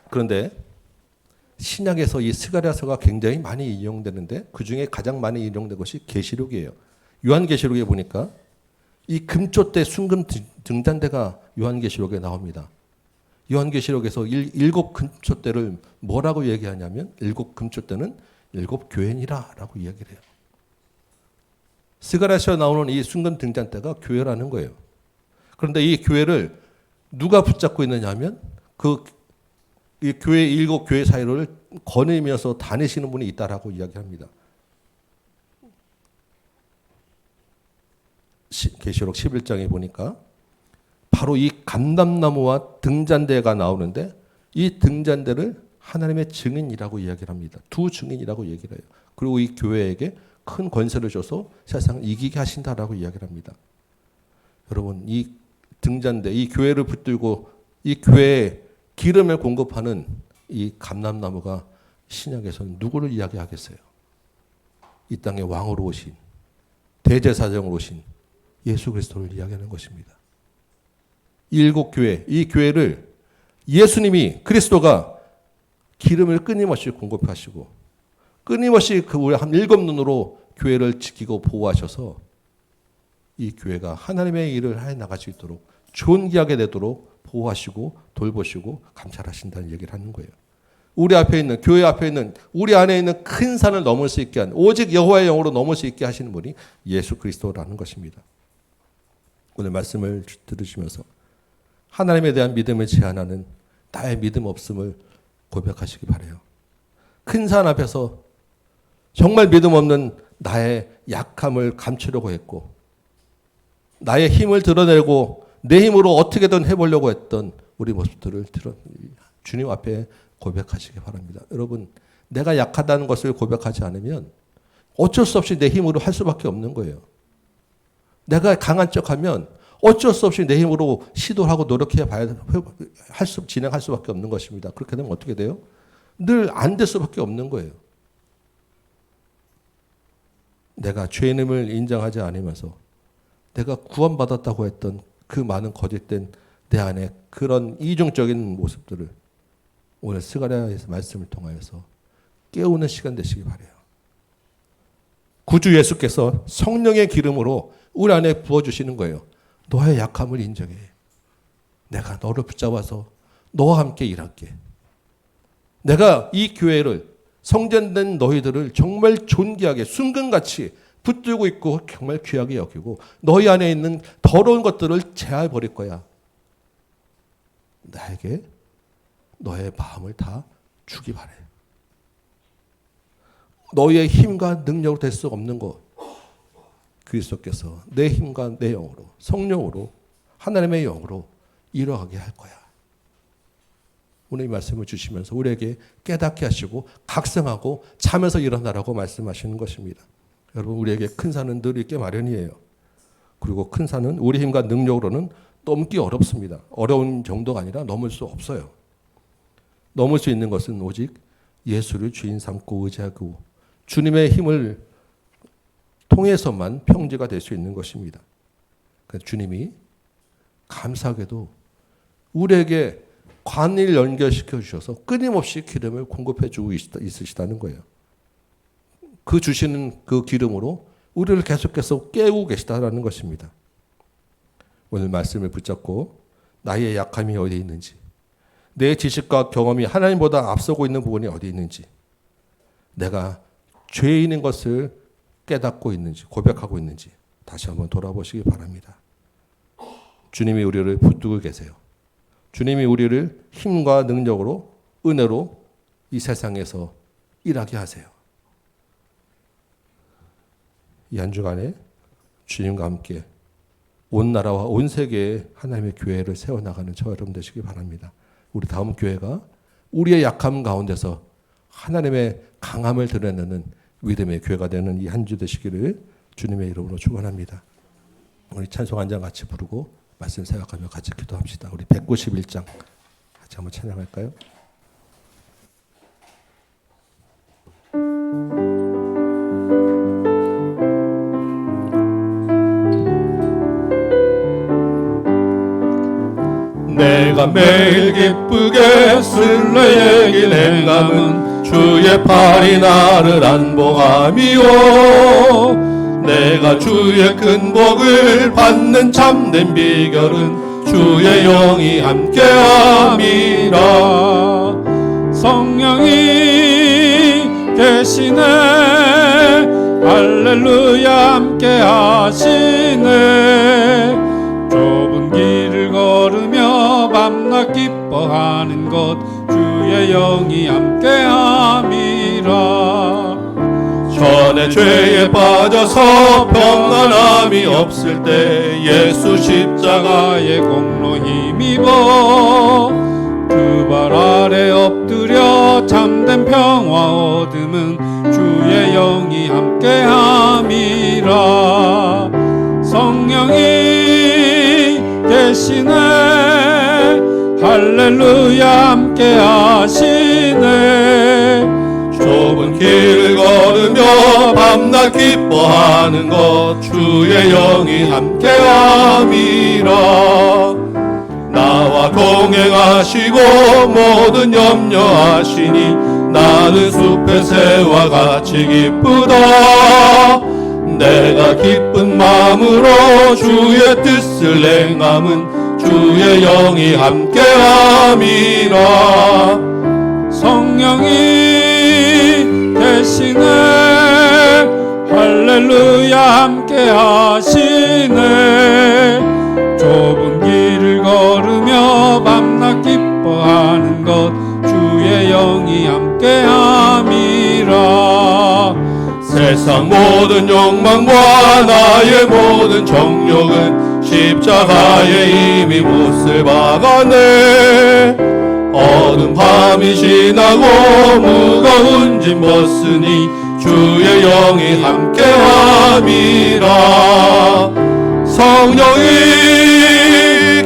그런데 신약에서 이 스가랴서가 굉장히 많이 인용되는데 그 중에 가장 많이 인용된 것이 계시록이에요. 요한계시록에 보니까 이 금조대 순금 등잔대가 요한계시록에 나옵니다. 요한계시록에서 일곱 금조대를 뭐라고 얘기하냐면 일곱 금조대는 일곱 교회니라라고 이야기를 해요. 스가랴서에 나오는 이 순금 등잔대가 교회라는 거예요. 그런데 이 교회를 누가 붙잡고 있느냐 하면 이 교회 일곱 교회 사이를 거느리면서 다니시는 분이 있다라고 이야기합니다. 계시록 11장에 보니까 바로 이 감람나무와 등잔대가 나오는데 이 등잔대를 하나님의 증인이라고 이야기를 합니다. 두 증인이라고 얘기를 해요. 그리고 이 교회에게 큰 권세를 줘서 세상을 이기게 하신다라고 이야기를 합니다. 여러분, 이 등잔대, 이 교회를 붙들고 이 교회에 기름을 공급하는 이 감람나무가 신약에서는 누구를 이야기하겠어요? 이 땅의 왕으로 오신 대제사장으로 오신 예수 그리스도를 이야기하는 것입니다. 일곱 교회, 이 교회를 예수님이 그리스도가 기름을 끊임없이 공급하시고 끊임없이 우리 한 일곱 눈으로 교회를 지키고 보호하셔서 이 교회가 하나님의 일을 해 나갈 수 있도록 존귀하게 되도록 보호하시고 돌보시고 감찰하신다는 얘기를 하는 거예요. 우리 앞에 있는 교회 앞에 있는 우리 안에 있는 큰 산을 넘을 수 있게 한 오직 여호와의 영으로 넘을 수 있게 하시는 분이 예수 그리스도라는 것입니다. 오늘 말씀을 들으시면서 하나님에 대한 믿음을 제한하는 나의 믿음 없음을 고백하시기 바라요. 큰 산 앞에서 정말 믿음 없는 나의 약함을 감추려고 했고 나의 힘을 드러내고 내 힘으로 어떻게든 해보려고 했던 우리 모습들을 주님 앞에 고백하시기 바랍니다. 여러분, 내가 약하다는 것을 고백하지 않으면 어쩔 수 없이 내 힘으로 할 수밖에 없는 거예요. 내가 강한 척하면 어쩔 수 없이 내 힘으로 시도하고 노력해 봐야 진행할 수밖에 없는 것입니다. 그렇게 되면 어떻게 돼요? 늘 안 될 수밖에 없는 거예요. 내가 죄인임을 인정하지 않으면서 내가 구원받았다고 했던 그 많은 거짓된 내 안에 그런 이중적인 모습들을 오늘 스가랴의 말씀을 통하여서 깨우는 시간 되시기 바라요. 구주 예수께서 성령의 기름으로 우리 안에 부어주시는 거예요. 너의 약함을 인정해. 내가 너를 붙잡아서 너와 함께 일할게. 내가 이 교회를 성전된 너희들을 정말 존귀하게 순금같이 붙들고 있고 정말 귀하게 여기고 너희 안에 있는 더러운 것들을 제하해 버릴 거야. 나에게 너의 마음을 다 주기 바래. 너희의 힘과 능력으로 될 수 없는 것 그리스도께서 내 힘과 내 영으로 성령으로 하나님의 영으로 이루어가게 할 거야. 오늘 이 말씀을 주시면서 우리에게 깨닫게 하시고 각성하고 잠에서 일어나라고 말씀하시는 것입니다. 여러분, 우리에게 큰 산은 늘 있게 마련이에요. 그리고 큰 산은 우리 힘과 능력으로는 넘기 어렵습니다. 어려운 정도가 아니라 넘을 수 없어요. 넘을 수 있는 것은 오직 예수를 주인 삼고 의지하고 주님의 힘을 통해서만 평지가 될 수 있는 것입니다. 그래서 주님이 감사하게도 우리에게 관을 연결시켜 주셔서 끊임없이 기름을 공급해 주고 있으시다는 거예요. 그 주시는 그 기름으로 우리를 계속해서 깨우고 계시다는 것입니다. 오늘 말씀을 붙잡고 나의 약함이 어디 있는지, 내 지식과 경험이 하나님보다 앞서고 있는 부분이 어디 있는지, 내가 죄인인 것을 깨닫고 있는지, 고백하고 있는지 다시 한번 돌아보시기 바랍니다. 주님이 우리를 붙들고 계세요. 주님이 우리를 힘과 능력으로, 은혜로 이 세상에서 일하게 하세요. 이 한 주간에 주님과 함께 온 나라와 온 세계에 하나님의 교회를 세워나가는 저와 여러분 되시기 바랍니다. 우리 다음 교회가 우리의 약함 가운데서 하나님의 강함을 드러내는 믿음의 교회가 되는 이 한 주 되시기를 주님의 이름으로 축원합니다. 우리 찬송 한 장 같이 부르고 말씀 생각하며 같이 기도합시다. 우리 191장 같이 한번 찬양할까요? 내가 매일 기쁘게 쓸 너의 길 행함은 주의 팔이 나를 안봉함이요 내가 주의 큰 복을 받는 참된 비결은 주의 영이 함께함이라 성령이 계시네 할렐루야 함께하시네 좁은 길을 걸으며 밤낮 기뻐하는 것 주의 영이 함께함이라 전에 죄에 빠져서 평안함이 없을 때 예수 십자가의 공로 힘입어 그 발 아래 엎드려 참된 평화 얻음은 주의 영이 함께함이라 성령이 계시네 할렐루야 함께하시네 좁은 길을 걸으며 밤낮 기뻐하는 것 주의 영이 함께함이라 나와 동행하시고 모든 염려하시니 나는 숲의 새와 같이 기쁘다 내가 기쁜 마음으로 주의 뜻을 행함은 주의 영이 함께함이라 성령이 계시네 할렐루야 함께하시네 좁은 길을 걸으며 밤낮 기뻐하는 것 주의 영이 함께함이라 세상 모든 욕망과 나의 모든 정욕은 십자가에 이미 못을 박았네. 어두운 밤이 지나고 무거운 짐 벗으니 주의 영이 함께함이라. 성령이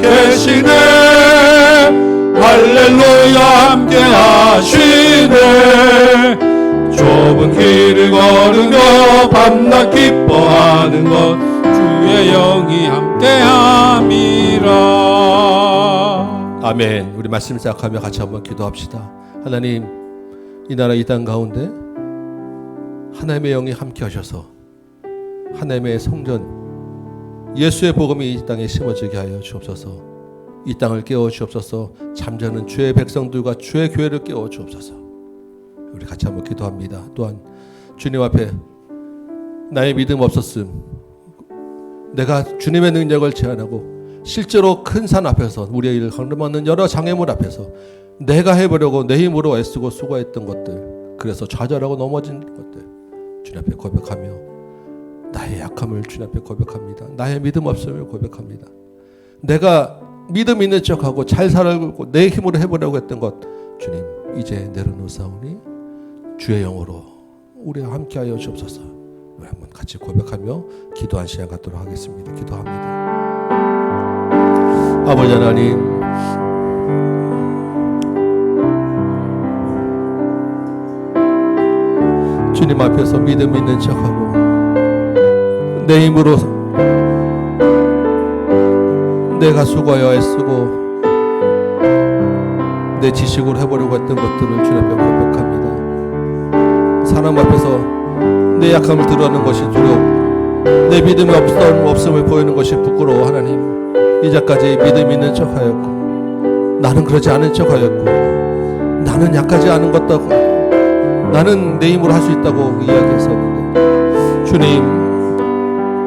계시네. 할렐루야 함께하시네. 좁은 길을 걸으며 밤낮 기뻐하는 것 주의 영이 함께함이라. 아멘. 우리 말씀 시작하며 같이 한번 기도합시다. 하나님, 이 나라 이 땅 가운데 하나님의 영이 함께 하셔서 하나님의 성전 예수의 복음이 이 땅에 심어지게 하여 주옵소서. 이 땅을 깨워 주옵소서. 잠자는 주의 백성들과 주의 교회를 깨워 주옵소서. 우리 같이 한번 기도합니다. 또한 주님 앞에 나의 믿음 없었음, 내가 주님의 능력을 제한하고 실제로 큰 산 앞에서 우리의 일을 가로막는 여러 장애물 앞에서 내가 해보려고 내 힘으로 애쓰고 수고했던 것들, 그래서 좌절하고 넘어진 것들 주님 앞에 고백하며 나의 약함을 주님 앞에 고백합니다. 나의 믿음 없음을 고백합니다. 내가 믿음 있는 척하고 잘 살고 내 힘으로 해보려고 했던 것 주님 이제 내려놓사오니 주의 영으로 우리와 함께하여 주옵소서. 우리 한번 같이 고백하며 기도한 시간 갖도록 하겠습니다. 기도합니다. 아버지 하나님, 주님 앞에서 믿음 있는 척하고 내 힘으로 내가 수고하여 애쓰고 내 지식으로 해보려고 했던 것들을 주님 앞에 고백합니다. 사람 앞에서 내 약함을 드러내는 것이 두렵고 내 믿음이 없음을 보이는 것이 부끄러워. 하나님, 이제까지 믿음 있는 척하였고 나는 그러지 않은 척하였고 나는 약하지 않은 것다고 나는 내 힘으로 할 수 있다고 이야기했었는데 주님,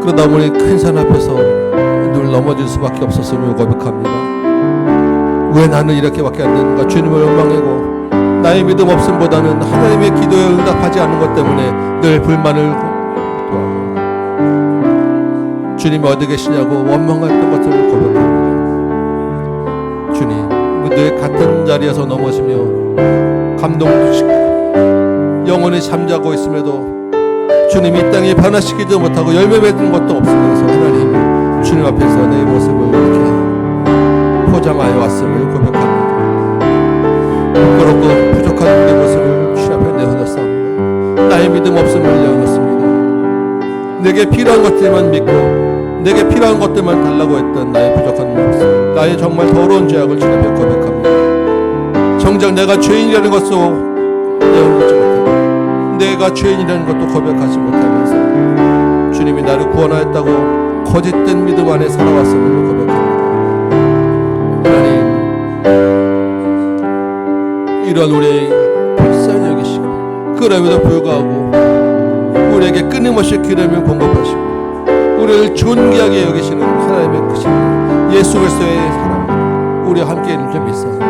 그러다 보니 큰 산 앞에서 늘 넘어질 수밖에 없었음을 고백합니다. 왜 나는 이렇게밖에 안 되는가? 주님을 원망하고 나의 믿음 없음보다는 하나님의 기도에 응답하지 않는 것 때문에 늘 불만을 토하고 주님이 어디 계시냐고 원망했던 것을 고백합니다. 주님, 늘 같은 자리에서 넘어지며 감동도 시키고 영혼이 잠자고 있음에도 주님 이 땅에 변화시키지 못하고 열매 맺는 것도 없으면서 하나님 주님 앞에서 내 모습을 이렇게 포장하여 왔음을 고백합니다. 부끄럽고 부족한 내 모습을 주님 앞에 내어놓습니다. 나의 믿음 없음을 내어놓습니다. 내게 필요한 것들만 믿고 내게 필요한 것들만 달라고 했던 나의 부족한 모습, 나의 정말 더러운 죄악을 주님 앞에 고백합니다. 정작 내가 죄인이라는 것도 내어놓지 못하고 내가 죄인이라는 것도 고백하지 못하면서 주님이 나를 구원하였다고 거짓된 믿음 안에 살아왔음을 고백합니다. 하나님, 이런 우리의 불쌍히 여기시고 그럼에도 불구하고 우리에게 끊임없이 기름을 공급하시고 우리를 존귀하게 여기시는 하나님의 크신 예수 그리스도의 사랑, 우리와 함께 있는 줄 믿사오니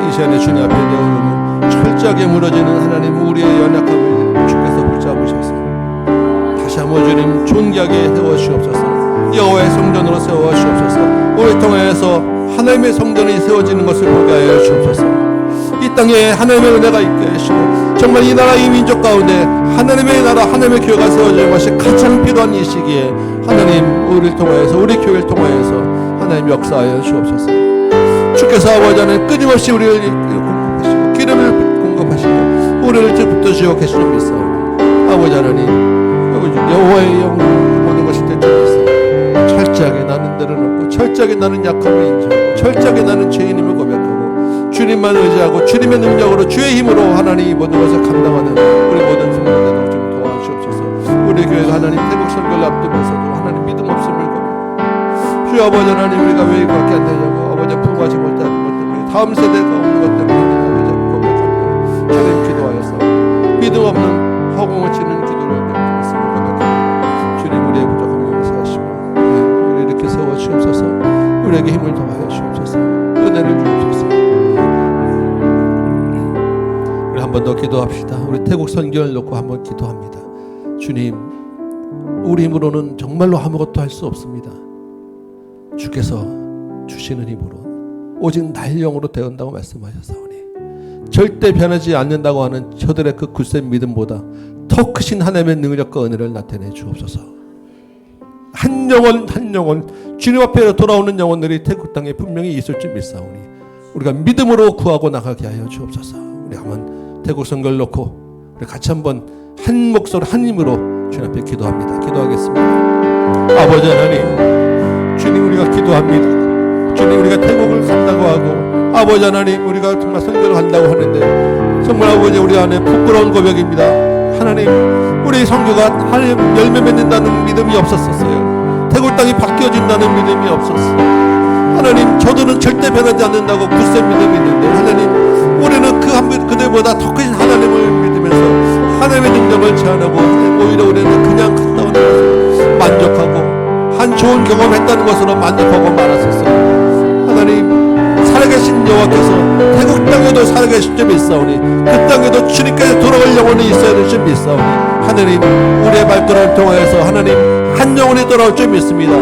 이 시간에 주님 앞에 내어놓는 철저하게 무너지는 하나님 우리의 연약함을 주께서 붙잡으셔서 다시 한번 주님 존귀하게 세워주시옵소서. 여호와의 성전으로 세워주시옵소서. 우리 통하여서 하나님의 성전이 세워지는 것을 보게 하여 주옵소서. 이 땅에 하나님의 은혜가 있게 하시고 정말 이 나라 이 민족 가운데 하나님의 나라 하나님의 교회가 세워지는 것이 가장 필요한 이 시기에 하나님 우리를 통하여서 우리 교회를 통하여서 하나님 역사하여 주옵소서. 주께서 아버지 하나님 끊임없이 우리를 공급하시고 기름을 공급하시고 우리를 붙드시고 계시는 믿사오니 아버지 하나님 여호와의 영 모든 것이 되찾아서 철저하게 나는 내려놓고 철저하게 나는 약함을 인정하고 철저하게 나는 죄인임을 고백하고 주님만 의지하고 주님의 능력으로 주의 힘으로 하나님 이 모든 것을 감당하는 우리 모든 성도들 좀 도와주옵소서. 우리 교회가 하나님 태국 선교를 앞두면서도 하나님 믿음 없음을 고백 주 아버지 하나님 우리가 왜 이거밖에 안 되냐고 아버지 부응하지 못하는 것 때문에 다음 세대가 없는 것 때문에 아버지 고백하며 주님 기도하였어. 믿음 없는 허공을 치는 기도를 드렸습니다. 주님 우리의 부족함을 용서하시고 우리 이렇게 세워주옵소서. 우리에게 힘을 더하여 주옵소서. 은혜를 주옵소서. 우리 한 번 더 기도합시다. 우리 태국 선교를 놓고 한번 기도합니다. 주님, 우리 힘으로는 정말로 아무것도 할 수 없습니다. 주께서 주시는 힘으로 오직 나의 영으로 되었다고 말씀하셨사오니 절대 변하지 않는다고 하는 저들의 그 굳센 믿음보다 더 크신 하나님의 능력과 은혜를 나타내 주옵소서. 한 영혼 한 영혼 주님 앞에 돌아오는 영혼들이 태국 땅에 분명히 있을 줄 믿사오니 우리가 믿음으로 구하고 나가게 하여 주옵소서. 우리 한번 태국 선교를 놓고 우리 같이 한번 한 목소리 한 힘으로 주님 앞에 기도합니다. 기도하겠습니다. 아버지 하나님, 주님 우리가 기도합니다. 주님 우리가 태국을 간다고 하고 아버지 하나님 우리가 정말 선교를 간다고 하는데 정말 아버지 우리 안에 부끄러운 고백입니다. 하나님 우리 선교가 하나님 열매 맺는다는 믿음이 없었어요. 태국 땅이 바뀌어진다는 믿음이 없었어요. 하나님 저들은 절대 변하지 않는다고 굳센 믿음이 있는데 하나님 우리는 그들보다 더 크신 하나님을 믿으면서 하나님의 능력을 제안하고 오히려 우리는 그냥 갔다 오는 것을 만족하고 한 좋은 경험했다는 것으로 만족하고 말았었어요. 하나님 살아계신 여호와께서 태국 땅에도 살아계실 줄 믿사오니 그 땅에도 주님께서 돌아올 영혼이 있어야 될 줄 믿사오니 하나님 우리의 발걸음을 통하여서 하나님 한 영혼이 돌아올 줄 믿습니다.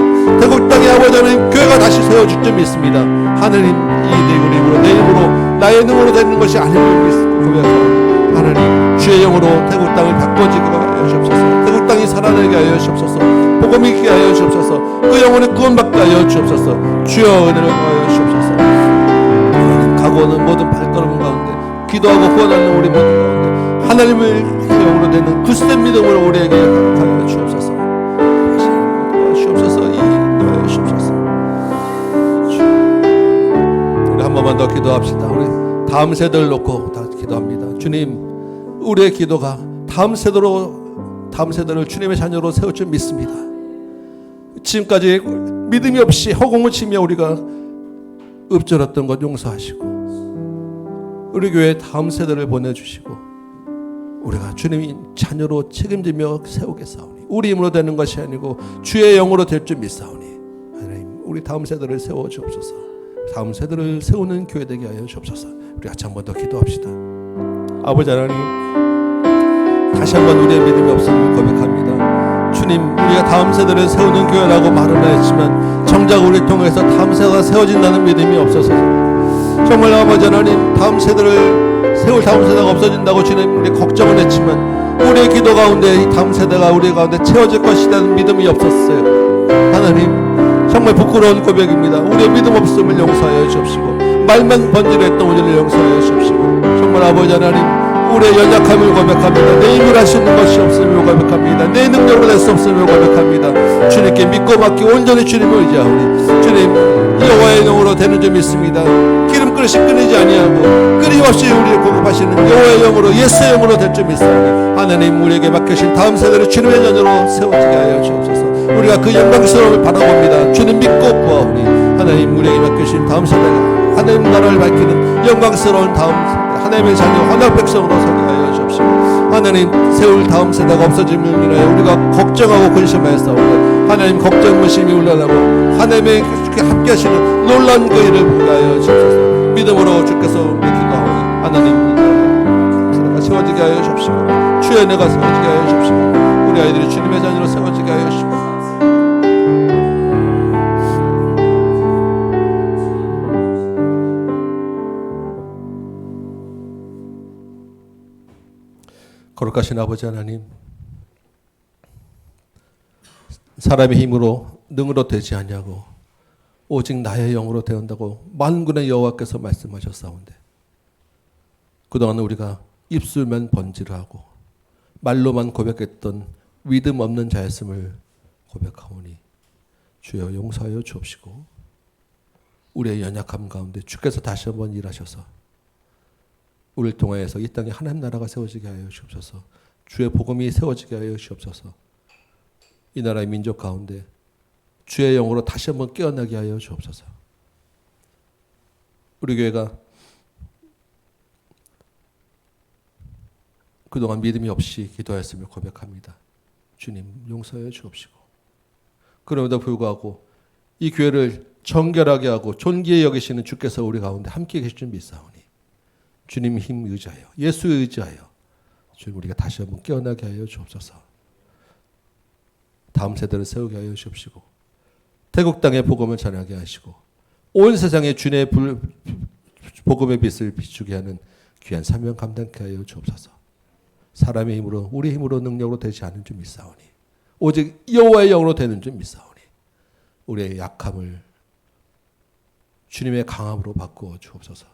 태국 땅의 아버지 하나님 교회가 다시 세워질 줄 믿습니다. 하나님 이 내 힘으로 내 힘으로 나의 능으로 되는 것이 아님을 고백하오니 하나님 주의 영으로 태국 땅을 바꿔지게 하여 주옵소서. 태국 땅이 살아나게 하여 주옵소서. 복음이 있게 하여 주옵소서. 그 영혼을 구원받게 하여 주옵소서. 주여 은혜를 하여 주옵소서. 각오하는 모든 발걸음 가운데 기도하고 구원하는 우리 모든 가운데 하나님을 영으로 되는 굳센 믿음으로 우리에게 하여 주옵소서. 주옵소서. 인도하여 주옵소서. 우리 한 번만 더 기도합시다. 우리 다음 세대를 놓고 다 기도합니다. 주님 우리의 기도가 다음 세대를 주님의 자녀로 세울 줄 믿습니다. 지금까지 믿음이 없이 허공을 치며 우리가 읊조렸던 것 용서하시고 우리 교회 다음 세대를 보내주시고 우리가 주님의 자녀로 책임지며 세우겠사오니 우리 힘으로 되는 것이 아니고 주의 영으로 될 줄 믿사오니 하나님 우리 다음 세대를 세워 주옵소서. 다음 세대를 세우는 교회 되게 하여 주옵소서. 우리 같이 한 번 더 기도합시다. 아버지 하나님 다시 한번 우리의 믿음이 없음을 고백합니다. 주님 우리가 다음 세대를 세우는 교회라고 말은 했지만 정작 우리를 통해서 다음 세대가 세워진다는 믿음이 없어서 정말 아버지 하나님 다음 세대를 세울 다음 세대가 없어진다고 주님 우리 걱정을 했지만 우리의 기도 가운데 이 다음 세대가 우리 가운데 채워질 것이라는 믿음이 없었어요. 하나님 정말 부끄러운 고백입니다. 우리의 믿음 없음을 용서하여 주옵시고 말만 번지르했던 우리를 용서하여 주옵시고 정말 아버지 하나님 우리의 연약함을 고백합니다. 내 힘을 할 수 있는 것이 없음을 고백합니다. 내 능력으로 할 수 없음을 고백합니다. 주님께 믿고 맡기고 온전히 주님을 의지하오니 주님 여호와의 영으로 되는 줄 믿습니다. 기름 그릇이 끊이지 아니하고 끊임없이 우리를 공급하시는 여호와의 영으로 예수의 영으로 될 줄 믿사오니 하나님 우리에게 맡기신 다음 세대를 주님의 자녀로 세워지게 하여 주옵소서. 우리가 그 영광스러움을 바라봅니다. 주님 믿고 구하오니 하나님 우리에게 맡기신 다음 세대가 하나님 나라를 밝히는 영광스러운 다음 세대 하나님의 자녀 하나님 백성으로 서게 하여 주옵시고 하나님 세울 다음 세대가 없어짐을 인하여 우리가 걱정하고 근심하였사오니 하나님 걱정 무심히 올라나고 하나님의 함께 하시는 놀라운 그 일을 보게 하여 주옵소서. 믿음으로 주께서 우리 기도하오니 하나님 세대가 세워지게 하여 주옵시고 주의 은혜가 세워지게 하여 주옵시고 우리 아이들이 주님의 자녀로 세워지게 하여 주옵시고 거룩하신 아버지 하나님 사람의 힘으로 능으로 되지 아니하고 오직 나의 영으로 되온다고 만군의 여호와께서 말씀하셨사온데 그동안 우리가 입술만 번지르하고 말로만 고백했던 믿음 없는 자였음을 고백하오니 주여 용서하여 주옵시고 우리의 연약함 가운데 주께서 다시 한번 일하셔서 우리를 통하여서 이 땅에 하나님 나라가 세워지게 하여 주옵소서. 주의 복음이 세워지게 하여 주옵소서. 이 나라의 민족 가운데 주의 영으로 다시 한번 깨어나게 하여 주옵소서. 우리 교회가 그동안 믿음이 없이 기도하였음을 고백합니다. 주님 용서해 주옵시고 그럼에도 불구하고 이 교회를 정결하게 하고 존귀히 여기시는 주께서 우리 가운데 함께 계실 줄 믿사오니 주님 힘 의지하여 예수의 의지하여 주님 우리가 다시 한번 깨어나게 하여 주옵소서. 다음 세대를 세우게 하여 주옵시고 태국 땅의 복음을 전하게 하시고 온 세상에 주님의 복음의 빛을 비추게 하는 귀한 사명 감당케 하여 주옵소서. 사람의 힘으로 우리 힘으로 능력으로 되지 않은 줄 믿사오니 오직 여호와의 영으로 되는 줄 믿사오니 우리의 약함을 주님의 강함으로 바꾸어 주옵소서.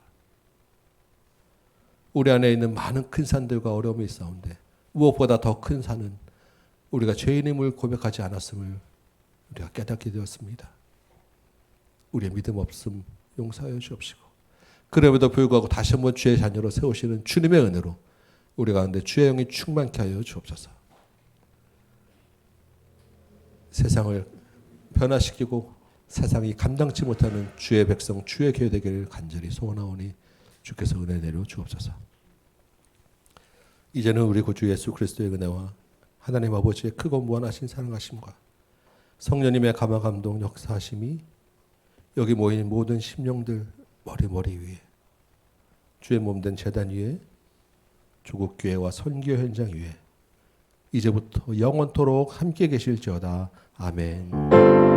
우리 안에 있는 많은 큰 산들과 어려움이 있사온데 무엇보다 더 큰 산은 우리가 죄인임을 고백하지 않았음을 우리가 깨닫게 되었습니다. 우리의 믿음 없음 용서하여 주옵시고 그럼에도 불구하고 다시 한번 주의 자녀로 세우시는 주님의 은혜로 우리 가운데 주의 영이 충만케 하여 주옵소서. 세상을 변화시키고 세상이 감당치 못하는 주의 백성 주의 교회 되기를 간절히 소원하오니 주께서 은혜 내려 주옵소서. 이제는 우리 구주 예수 그리스도의 은혜와 하나님 아버지의 크고 무한하신 사랑하심과 성령님의 감화 감동 역사하심이 여기 모인 모든 심령들 머리 위에 주의 몸된 제단 위에 조국 교회와 선교 현장 위에 이제부터 영원토록 함께 계실지어다. 아멘.